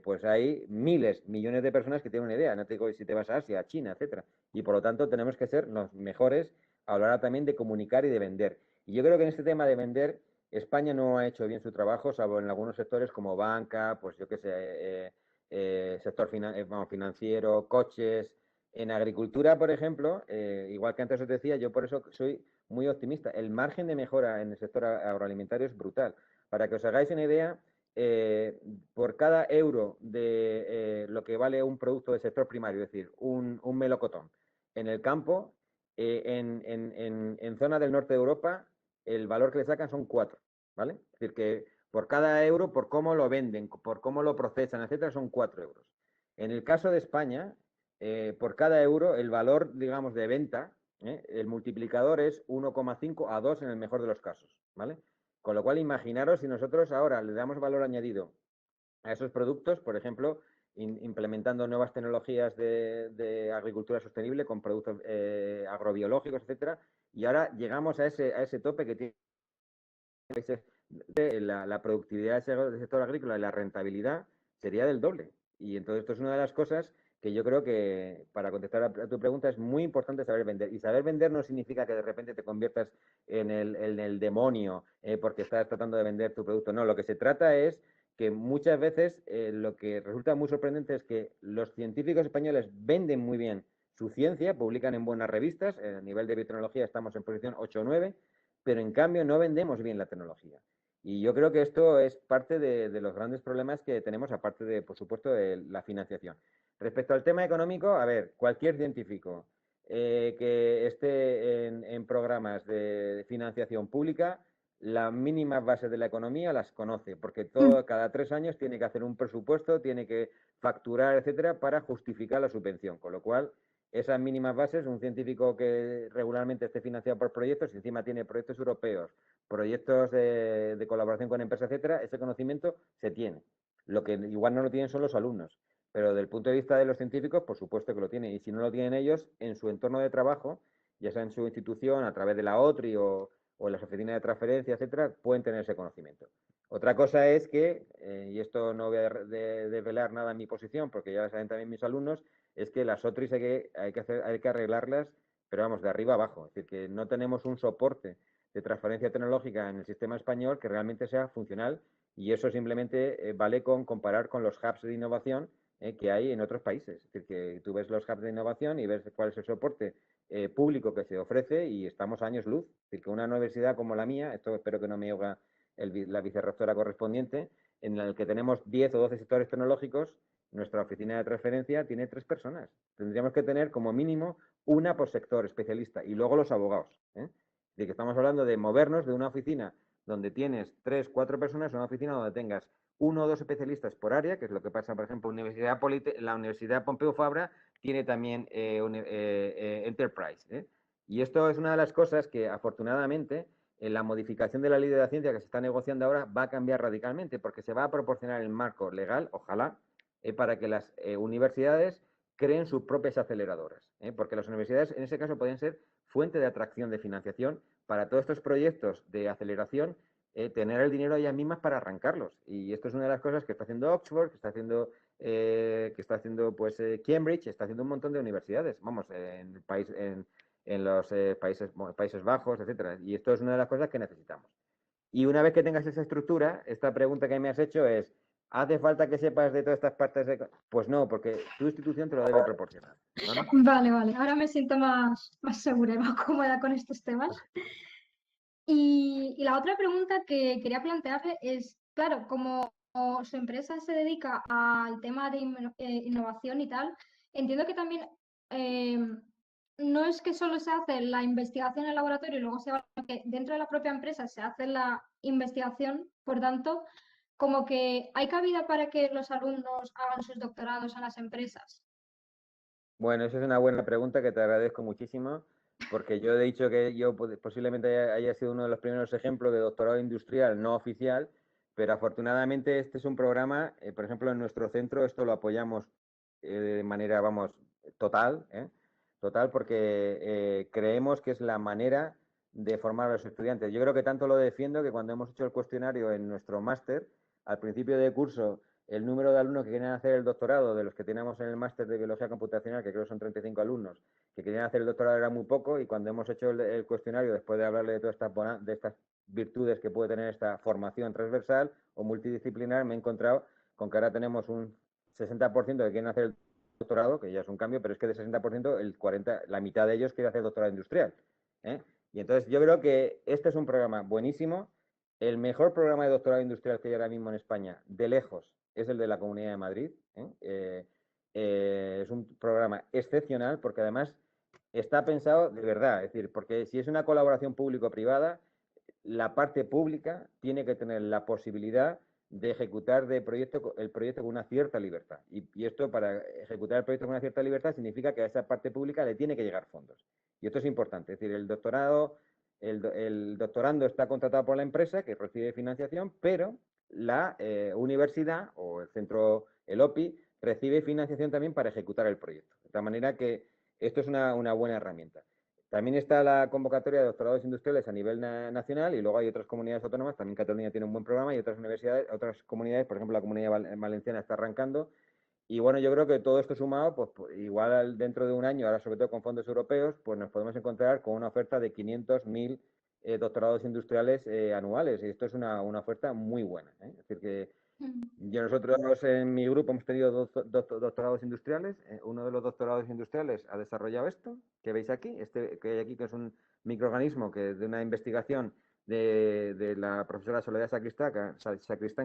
pues hay miles, millones de personas que tienen una idea. No te digo si te vas a Asia, a China, etcétera. Y por lo tanto tenemos que ser los mejores a la hora también de comunicar y de vender. Y yo creo que en este tema de vender, España no ha hecho bien su trabajo, salvo en algunos sectores como banca, pues yo qué sé, sector financiero, coches. En agricultura, por ejemplo, igual que antes os decía, yo por eso soy muy optimista. El margen de mejora en el sector agroalimentario es brutal. Para que os hagáis una idea, por cada euro de lo que vale un producto del sector primario, es decir, un melocotón, en el campo, en zona del norte de Europa, el valor que le sacan son 4, ¿vale? Es decir, que por cada euro, por cómo lo venden, por cómo lo procesan, etcétera, son 4 euros. En el caso de España, por cada euro, el valor, digamos, de venta, el multiplicador es 1,5 a 2 en el mejor de los casos, ¿vale? Con lo cual, imaginaros si nosotros ahora le damos valor añadido a esos productos, por ejemplo, implementando nuevas tecnologías de agricultura sostenible con productos agrobiológicos, etcétera, y ahora llegamos a ese tope que tiene la productividad del sector agrícola y la rentabilidad sería del doble. Y entonces esto es una de las cosas que yo creo que, para contestar a tu pregunta, es muy importante saber vender. Y saber vender no significa que de repente te conviertas en el demonio porque estás tratando de vender tu producto. No, lo que se trata es que muchas veces lo que resulta muy sorprendente es que los científicos españoles venden muy bien su ciencia, publican en buenas revistas, a nivel de biotecnología estamos en posición 8 o 9, pero en cambio no vendemos bien la tecnología. Y yo creo que esto es parte de los grandes problemas que tenemos, aparte de, por supuesto, de la financiación. Respecto al tema económico, a ver, cualquier científico que esté en programas de financiación pública, las mínimas bases de la economía las conoce, porque cada 3 años tiene que hacer un presupuesto, tiene que facturar, etcétera, para justificar la subvención. Con lo cual, esas mínimas bases, un científico que regularmente esté financiado por proyectos, y encima tiene proyectos europeos, proyectos de colaboración con empresas, etcétera, ese conocimiento se tiene. Lo que igual no lo tienen son los alumnos, pero desde el punto de vista de los científicos, por supuesto que lo tienen. Y si no lo tienen ellos, en su entorno de trabajo, ya sea en su institución, a través de la OTRI o en las oficinas de transferencia, etcétera, pueden tener ese conocimiento. Otra cosa es que, y esto no voy a desvelar nada en mi posición, porque ya lo saben también mis alumnos, es que las OTRIs hay que arreglarlas, pero vamos, de arriba abajo. Es decir, que no tenemos un soporte de transferencia tecnológica en el sistema español que realmente sea funcional, y eso simplemente vale con comparar con los hubs de innovación que hay en otros países. Es decir, que tú ves los hubs de innovación y ves cuál es el soporte público que se ofrece y estamos a años luz. Es decir, que una universidad como la mía, esto espero que no me oiga la vicerrectora correspondiente, en la que tenemos 10 o 12 sectores tecnológicos, nuestra oficina de transferencia tiene 3 personas. Tendríamos que tener como mínimo una por sector especialista y luego los abogados. De que estamos hablando de movernos de una oficina donde tienes 3, 4 personas a una oficina donde tengas 1 o 2 especialistas por área, que es lo que pasa, por ejemplo, la Universidad Pompeu Fabra tiene también Enterprise. Y esto es una de las cosas que, afortunadamente, en la modificación de la ley de la ciencia que se está negociando ahora va a cambiar radicalmente, porque se va a proporcionar el marco legal, ojalá, para que las universidades creen sus propias aceleradoras, porque las universidades en ese caso pueden ser fuente de atracción de financiación para todos estos proyectos de aceleración, tener el dinero ellas mismas para arrancarlos. Y esto es una de las cosas que está haciendo Oxford, que está haciendo pues Cambridge, está haciendo un montón de universidades, vamos, en el país, en los Países Bajos, etcétera. Y esto es una de las cosas que necesitamos. Y una vez que tengas esa estructura, esta pregunta que me has hecho es, ¿hace falta que sepas de todas estas partes? Pues no, porque tu institución te lo debe proporcionar, ¿vale? Vale, vale. Ahora me siento más segura y más cómoda con estos temas. Y la otra pregunta que quería plantearle es, claro, como su empresa se dedica al tema de innovación y tal, entiendo que también eh, no es que solo se hace la investigación en el laboratorio y luego se va, que dentro de la propia empresa se hace la investigación, por tanto, como que hay cabida para que los alumnos hagan sus doctorados en las empresas. Bueno, esa es una buena pregunta que te agradezco muchísimo, porque yo he dicho que yo posiblemente haya sido uno de los primeros ejemplos de doctorado industrial no oficial, pero afortunadamente este es un programa, por ejemplo, en nuestro centro esto lo apoyamos de manera, vamos, total, total, porque creemos que es la manera de formar a los estudiantes. Yo creo que tanto lo defiendo que cuando hemos hecho el cuestionario en nuestro máster, al principio de curso el número de alumnos que querían hacer el doctorado, de los que teníamos en el máster de biología computacional, que creo son 35 alumnos, que querían hacer el doctorado era muy poco, y cuando hemos hecho el cuestionario, después de hablarle de todas estas virtudes que puede tener esta formación transversal o multidisciplinar, me he encontrado con que ahora tenemos un 60% que quieren hacer el doctorado, que ya es un cambio, pero es que de 60%, la mitad de ellos quiere hacer doctorado industrial. Y entonces yo creo que este es un programa buenísimo, el mejor programa de doctorado industrial que hay ahora mismo en España, de lejos, es el de la Comunidad de Madrid. Es un programa excepcional porque además está pensado de verdad, es decir, porque si es una colaboración público-privada, la parte pública tiene que tener la posibilidad de ejecutar el proyecto con una cierta libertad. Y esto, para ejecutar el proyecto con una cierta libertad, significa que a esa parte pública le tiene que llegar fondos. Y esto es importante. Es decir, el doctorando está contratado por la empresa que recibe financiación, pero la universidad o el OPI, recibe financiación también para ejecutar el proyecto. De tal manera que esto es una buena herramienta. También está la convocatoria de doctorados industriales a nivel nacional, y luego hay otras comunidades autónomas, también Cataluña tiene un buen programa, y otras universidades, otras comunidades, por ejemplo la Comunidad Valenciana está arrancando. Y bueno, yo creo que todo esto sumado, pues igual dentro de un año, ahora sobre todo con fondos europeos, pues nos podemos encontrar con una oferta de 500.000 doctorados industriales anuales, y esto es una oferta muy buena. Es decir, que nosotros en mi grupo hemos tenido dos doctorados industriales. Uno de los doctorados industriales ha desarrollado esto que veis aquí, que hay aquí, que es un microorganismo que de una investigación de la profesora Soledad Sacristán,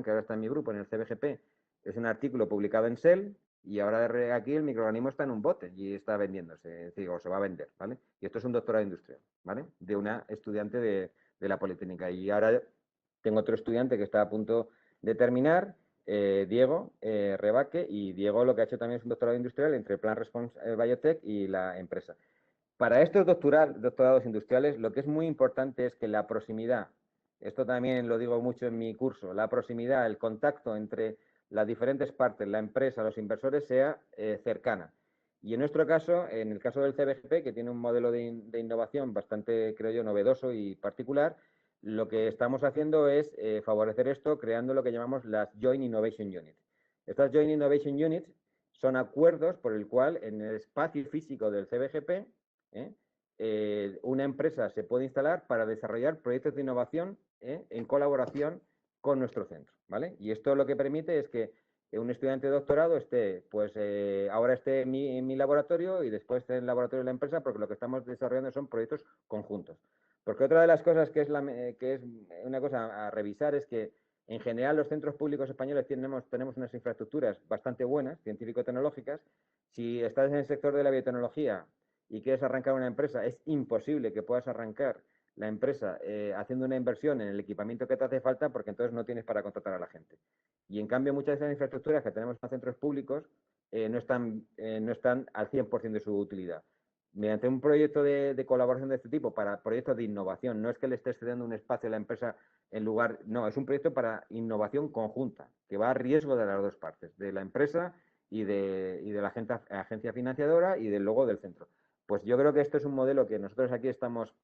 que ahora está en mi grupo, en el CBGP. Es un artículo publicado en Cell, y ahora aquí el microorganismo está en un bote y está vendiéndose, es decir, o se va a vender, ¿vale? Y esto es un doctorado industrial, ¿vale? De una estudiante de la Politécnica. Y ahora tengo otro estudiante que está a punto de terminar, Diego Rebaque, y Diego lo que ha hecho también es un doctorado industrial entre Plan Response Biotech y la empresa. Para estos doctorados industriales, lo que es muy importante es que la proximidad, esto también lo digo mucho en mi curso, la proximidad, el contacto entre las diferentes partes, la empresa, los inversores, sea cercana. Y en nuestro caso, en el caso del CBGP, que tiene un modelo de innovación bastante, creo yo, novedoso y particular, lo que estamos haciendo es favorecer esto creando lo que llamamos las Joint Innovation Units. Estas Joint Innovation Units son acuerdos por el cual en el espacio físico del CBGP una empresa se puede instalar para desarrollar proyectos de innovación en colaboración con nuestro centro, ¿vale? Y esto lo que permite es que un estudiante de doctorado ahora esté en mi laboratorio y después esté en el laboratorio de la empresa, porque lo que estamos desarrollando son proyectos conjuntos. Porque otra de las cosas que es una cosa a revisar es que en general los centros públicos españoles tenemos unas infraestructuras bastante buenas, científico-tecnológicas. Si estás en el sector de la biotecnología y quieres arrancar una empresa, es imposible que puedas arrancar la empresa haciendo una inversión en el equipamiento que te hace falta, porque entonces no tienes para contratar a la gente. Y en cambio muchas de esas infraestructuras que tenemos en centros públicos no están al 100% de su utilidad. mediante un proyecto de colaboración de este tipo, para proyectos de innovación, no es que le estés cediendo un espacio a la empresa en lugar, no, es un proyecto para innovación conjunta, que va a riesgo de las dos partes, de la empresa y de la agencia financiadora y luego del centro. Pues yo creo que esto es un modelo que nosotros aquí estamos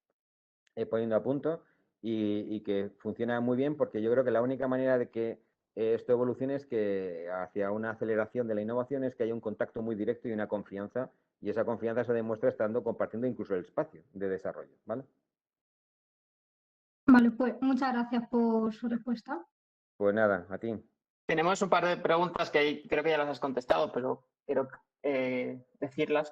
poniendo a punto y que funciona muy bien, porque yo creo que la única manera de que esto evolucione es que hacia una aceleración de la innovación es que haya un contacto muy directo y una confianza, y esa confianza se demuestra compartiendo incluso el espacio de desarrollo, ¿vale? Vale, pues muchas gracias por su respuesta. Pues nada, a ti. Tenemos un par de preguntas que creo que ya las has contestado, pero quiero decirlas.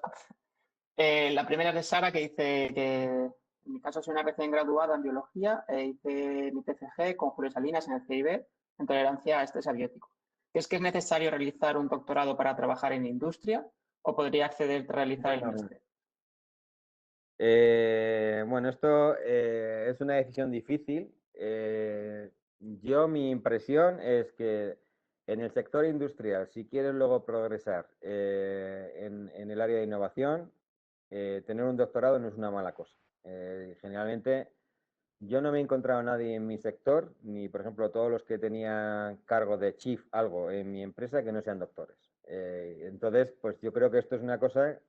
La primera es de Sara, que dice que en mi caso soy una recién graduada en biología, hice mi TCG con Julio Salinas en el CIB, en tolerancia a estrés abiótico. ¿Es que es necesario realizar un doctorado para trabajar en industria o podría acceder a realizar el máster? Bueno, esto es una decisión difícil. Mi impresión es que en el sector industrial, si quieres luego progresar en el área de innovación, tener un doctorado no es una mala cosa. Generalmente, yo no me he encontrado a nadie en mi sector, ni por ejemplo todos los que tenían cargo de chief algo en mi empresa, que no sean doctores. Entonces, pues yo creo que esto es una cosa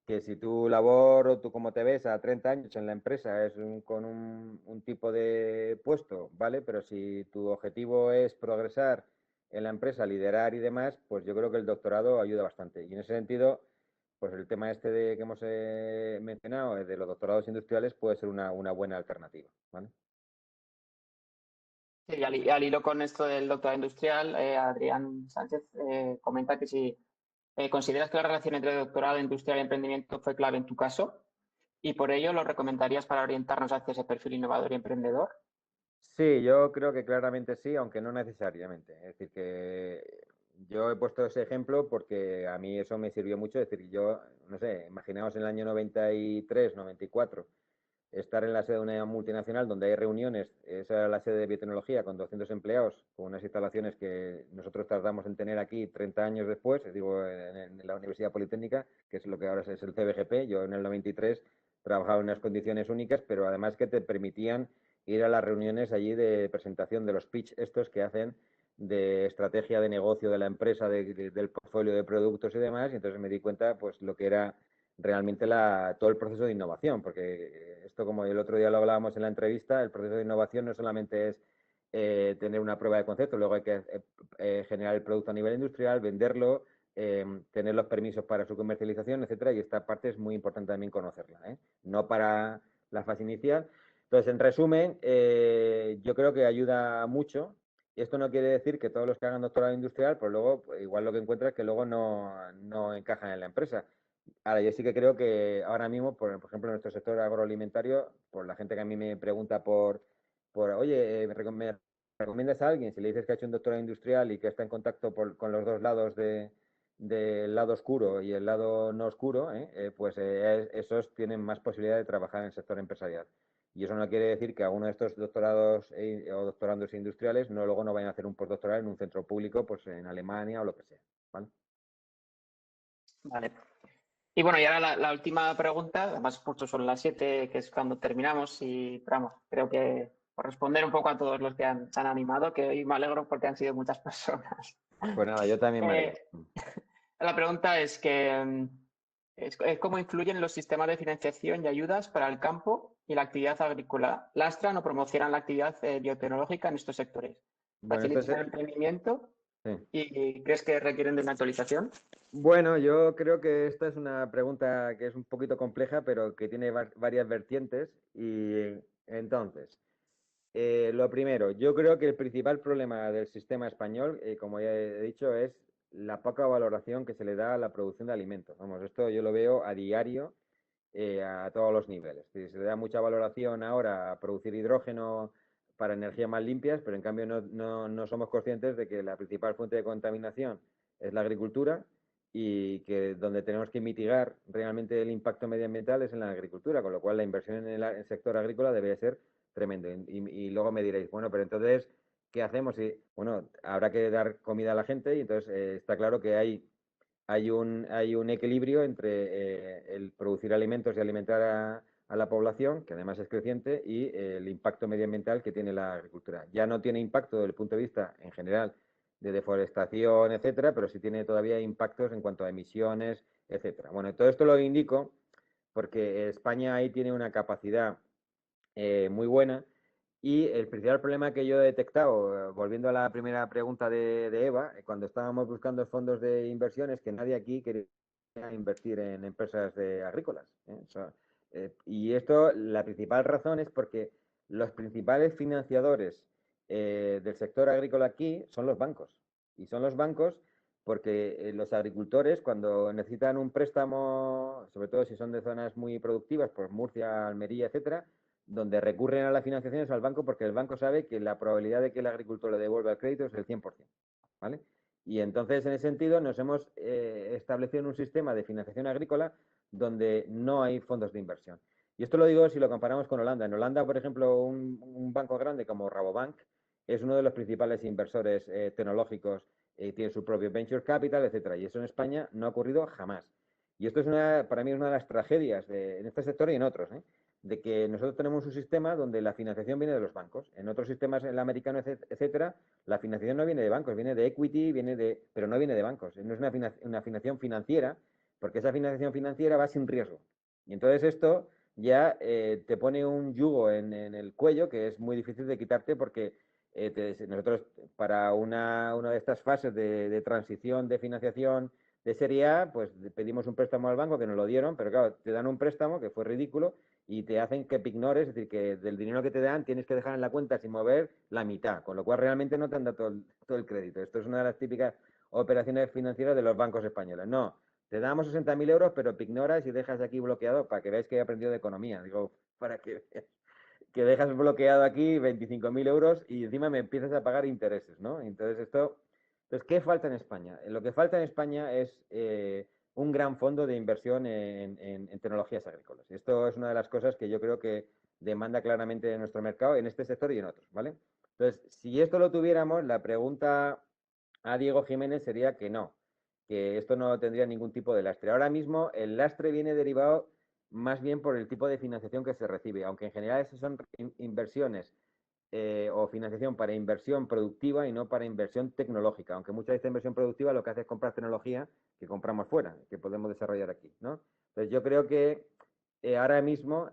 que si tu labor o tú como te ves a 30 años en la empresa es con un tipo de puesto, ¿vale? Pero si tu objetivo es progresar en la empresa, liderar y demás, pues yo creo que el doctorado ayuda bastante. Y en ese sentido, pues el tema este que hemos mencionado, de los doctorados industriales, puede ser una buena alternativa, ¿vale? Sí, al hilo con esto del doctorado industrial, Adrián Sánchez comenta que si consideras que la relación entre doctorado, industrial y emprendimiento fue clave en tu caso y por ello lo recomendarías para orientarnos hacia ese perfil innovador y emprendedor. Sí, yo creo que claramente sí, aunque no necesariamente. Es decir, que yo he puesto ese ejemplo porque a mí eso me sirvió mucho. Es decir, yo, no sé, imaginaos en el año 93, 94, estar en la sede de una multinacional donde hay reuniones, esa era la sede de biotecnología con 200 empleados, con unas instalaciones que nosotros tardamos en tener aquí 30 años después, digo, en la Universidad Politécnica, que es lo que ahora es el CBGP. Yo en el 93 trabajaba en unas condiciones únicas, pero además que te permitían ir a las reuniones allí de presentación de los pitch estos que hacen de estrategia de negocio de la empresa, del portfolio de productos y demás, y entonces me di cuenta pues lo que era realmente todo el proceso de innovación, porque esto, como el otro día lo hablábamos en la entrevista, el proceso de innovación no solamente es tener una prueba de concepto, luego hay que generar el producto a nivel industrial, venderlo, tener los permisos para su comercialización, etcétera, y esta parte es muy importante también conocerla, ¿eh? No para la fase inicial. Entonces, en resumen, yo creo que ayuda mucho. Y esto no quiere decir que todos los que hagan doctorado industrial, pues luego, pues igual lo que encuentras es que luego no encajan en la empresa. Ahora, yo sí que creo que ahora mismo, por ejemplo, en nuestro sector agroalimentario, por la gente que a mí me pregunta oye, ¿me recomiendas a alguien? Si le dices que ha hecho un doctorado industrial y que está en contacto con los dos lados del lado oscuro y el lado no oscuro, esos tienen más posibilidad de trabajar en el sector empresarial. Y eso no quiere decir que alguno de estos doctorados o doctorandos industriales luego no vayan a hacer un postdoctoral en un centro público, pues en Alemania o lo que sea, ¿vale? Vale. Y bueno, y ahora la última pregunta, además justo son las 7, que es cuando terminamos, y vamos, creo que por responder un poco a todos los que se han animado, que hoy me alegro porque han sido muchas personas. Pues nada, yo también me alegro. La pregunta es es cómo influyen los sistemas de financiación y ayudas para el campo y la actividad agrícola. ¿Lastran o promocionan la actividad biotecnológica en estos sectores? Bueno, ¿Facilitan el emprendimiento sí. y crees que requieren de una actualización? Bueno, yo creo que esta es una pregunta que es un poquito compleja, pero que tiene varias vertientes. Y entonces, lo primero, yo creo que el principal problema del sistema español, como ya he dicho, es la poca valoración que se le da a la producción de alimentos. Vamos, esto yo lo veo a diario, a todos los niveles. Se le da mucha valoración ahora a producir hidrógeno para energías más limpias, pero en cambio no somos conscientes de que la principal fuente de contaminación es la agricultura, y que donde tenemos que mitigar realmente el impacto medioambiental es en la agricultura, con lo cual la inversión en el sector agrícola debe ser tremendo. Y luego me diréis, bueno, pero entonces, ¿qué hacemos? Y, bueno, habrá que dar comida a la gente, y entonces está claro que hay hay un equilibrio entre el producir alimentos y alimentar a la población, que además es creciente, y el impacto medioambiental que tiene la agricultura. Ya no tiene impacto desde el punto de vista, en general, de deforestación, etcétera, pero sí tiene todavía impactos en cuanto a emisiones, etcétera. Bueno, todo esto lo indico porque España ahí tiene una capacidad muy buena. Y el principal problema que yo he detectado, volviendo a la primera pregunta de Eva, cuando estábamos buscando fondos de inversión, es que nadie aquí quería invertir en empresas agrícolas, ¿eh? O sea, y esto, la principal razón es porque los principales financiadores del sector agrícola aquí son los bancos. Y son los bancos porque los agricultores, cuando necesitan un préstamo, sobre todo si son de zonas muy productivas, pues Murcia, Almería, etcétera, donde recurren a la financiación es al banco porque el banco sabe que la probabilidad de que el agricultor le devuelva el crédito es del 100%, ¿vale? Y entonces, en ese sentido, nos hemos establecido en un sistema de financiación agrícola donde no hay fondos de inversión. Y esto lo digo si lo comparamos con Holanda. En Holanda, por ejemplo, un banco grande como Rabobank es uno de los principales inversores tecnológicos, tiene su propio venture capital, etcétera. Y eso en España no ha ocurrido jamás. Y esto es para mí es una de las tragedias en este sector y en otros, de que nosotros tenemos un sistema donde la financiación viene de los bancos. En otros sistemas, el americano, etcétera, la financiación no viene de bancos, viene de equity, pero no viene de bancos. No es una financiación financiera, porque esa financiación financiera va sin riesgo. Y entonces esto ya te pone un yugo en el cuello que es muy difícil de quitarte porque nosotros para una de estas fases de transición de financiación de serie A, pues pedimos un préstamo al banco que nos lo dieron, pero claro, te dan un préstamo que fue ridículo y te hacen que ignores, es decir, que del dinero que te dan tienes que dejar en la cuenta sin mover la mitad, con lo cual realmente no te han dado todo el crédito. Esto es una de las típicas operaciones financieras de los bancos españoles. No, te damos 60.000 euros, pero te ignoras y dejas aquí bloqueado para que veáis que he aprendido de economía. Digo, para que veas que dejas bloqueado aquí 25.000 euros y encima me empiezas a pagar intereses, ¿no? Entonces, ¿qué falta en España? Lo que falta en España es un gran fondo de inversión en tecnologías agrícolas. Esto es una de las cosas que yo creo que demanda claramente en nuestro mercado, en este sector y en otros, ¿vale? Entonces, si esto lo tuviéramos, la pregunta a Diego Jiménez sería que no, que esto no tendría ningún tipo de lastre. Ahora mismo el lastre viene derivado más bien por el tipo de financiación que se recibe, aunque en general esas son inversiones o financiación para inversión productiva y no para inversión tecnológica, aunque mucha de esta inversión productiva lo que hace es comprar tecnología que compramos fuera, que podemos desarrollar aquí, ¿no? Entonces yo creo que ahora mismo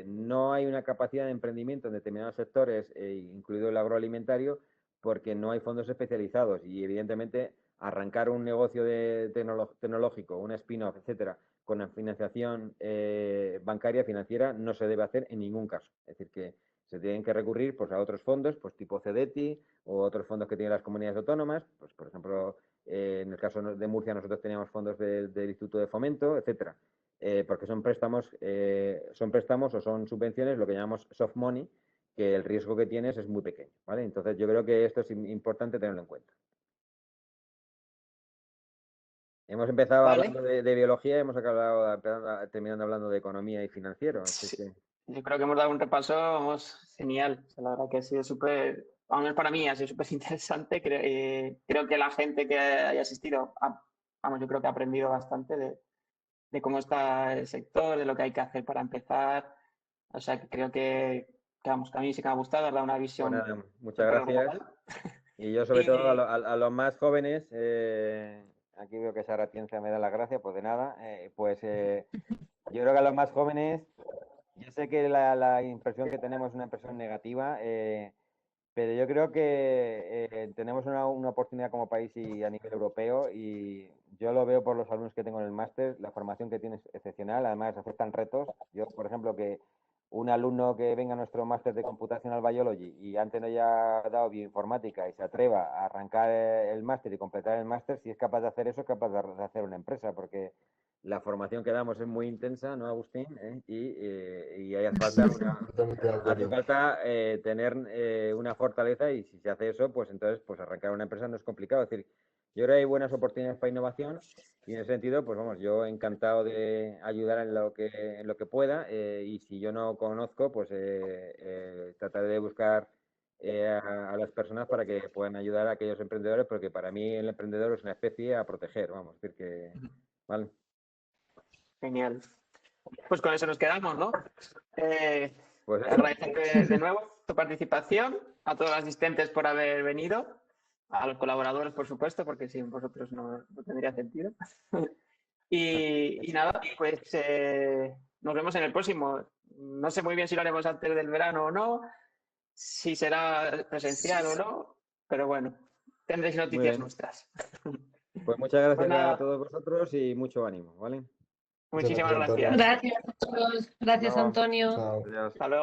no hay una capacidad de emprendimiento en determinados sectores, incluido el agroalimentario, porque no hay fondos especializados y evidentemente arrancar un negocio tecnológico, un spin-off, etcétera, con la financiación bancaria financiera no se debe hacer en ningún caso. Es decir, que se tienen que recurrir pues, a otros fondos, pues tipo CEDETI o otros fondos que tienen las comunidades autónomas, pues por ejemplo, en el caso de Murcia nosotros teníamos fondos del Instituto de Fomento, etcétera, porque son préstamos o son subvenciones, lo que llamamos soft money, que el riesgo que tienes es muy pequeño, ¿vale? Entonces yo creo que esto es importante tenerlo en cuenta. Hemos empezado Vale. hablando de biología y hemos acabado terminando hablando de economía y financiero. Así que... Yo creo que hemos dado un repaso, vamos, genial. O sea, la verdad que ha sido súper, al menos para mí ha sido súper interesante. Creo que la gente que haya asistido, vamos, yo creo que ha aprendido bastante de cómo está el sector, de lo que hay que hacer para empezar. O sea, que creo que, vamos, que a mí sí que me ha gustado, ha dado una visión Bueno, muchas súper gracias. global. Y yo sobre todo Y, a los más jóvenes, aquí veo que Sara Tienza me da las gracias, pues de nada, yo creo que a los más jóvenes, yo sé que la impresión que tenemos es una impresión negativa, pero yo creo que tenemos una oportunidad como país y a nivel europeo y yo lo veo por los alumnos que tengo en el máster, la formación que tienen es excepcional, además aceptan retos. Yo, por ejemplo, que un alumno que venga a nuestro máster de Computational Biology y antes no haya dado bioinformática y se atreva a arrancar el máster y completar el máster, si es capaz de hacer eso, es capaz de hacer una empresa, porque la formación que damos es muy intensa, ¿no, Agustín? Y hace falta, Totalmente de hace acuerdo. falta tener una fortaleza y si se hace eso, pues entonces pues arrancar una empresa no es complicado. Es decir, yo creo que hay buenas oportunidades para innovación y en ese sentido, pues vamos, yo encantado de ayudar en lo que pueda y si yo no conozco, pues trataré de buscar a las personas para que puedan ayudar a aquellos emprendedores, porque para mí el emprendedor es una especie a proteger, vamos, es decir que, ¿vale? Genial. Pues con eso nos quedamos, ¿no? Pues eso. Agradecerte de nuevo tu participación, a todos los asistentes por haber venido, a los colaboradores, por supuesto, porque sin vosotros no tendría sentido. Y nada, pues nos vemos en el próximo. No sé muy bien si lo haremos antes del verano o no, si será presencial o no, pero bueno, tendréis Muy noticias bien. nuestras. Pues muchas gracias Pues nada. a todos vosotros y mucho ánimo, ¿vale? Muchísimas Antonio. gracias. Gracias a todos. Gracias, No. Antonio. Chao. Adiós. Hasta luego.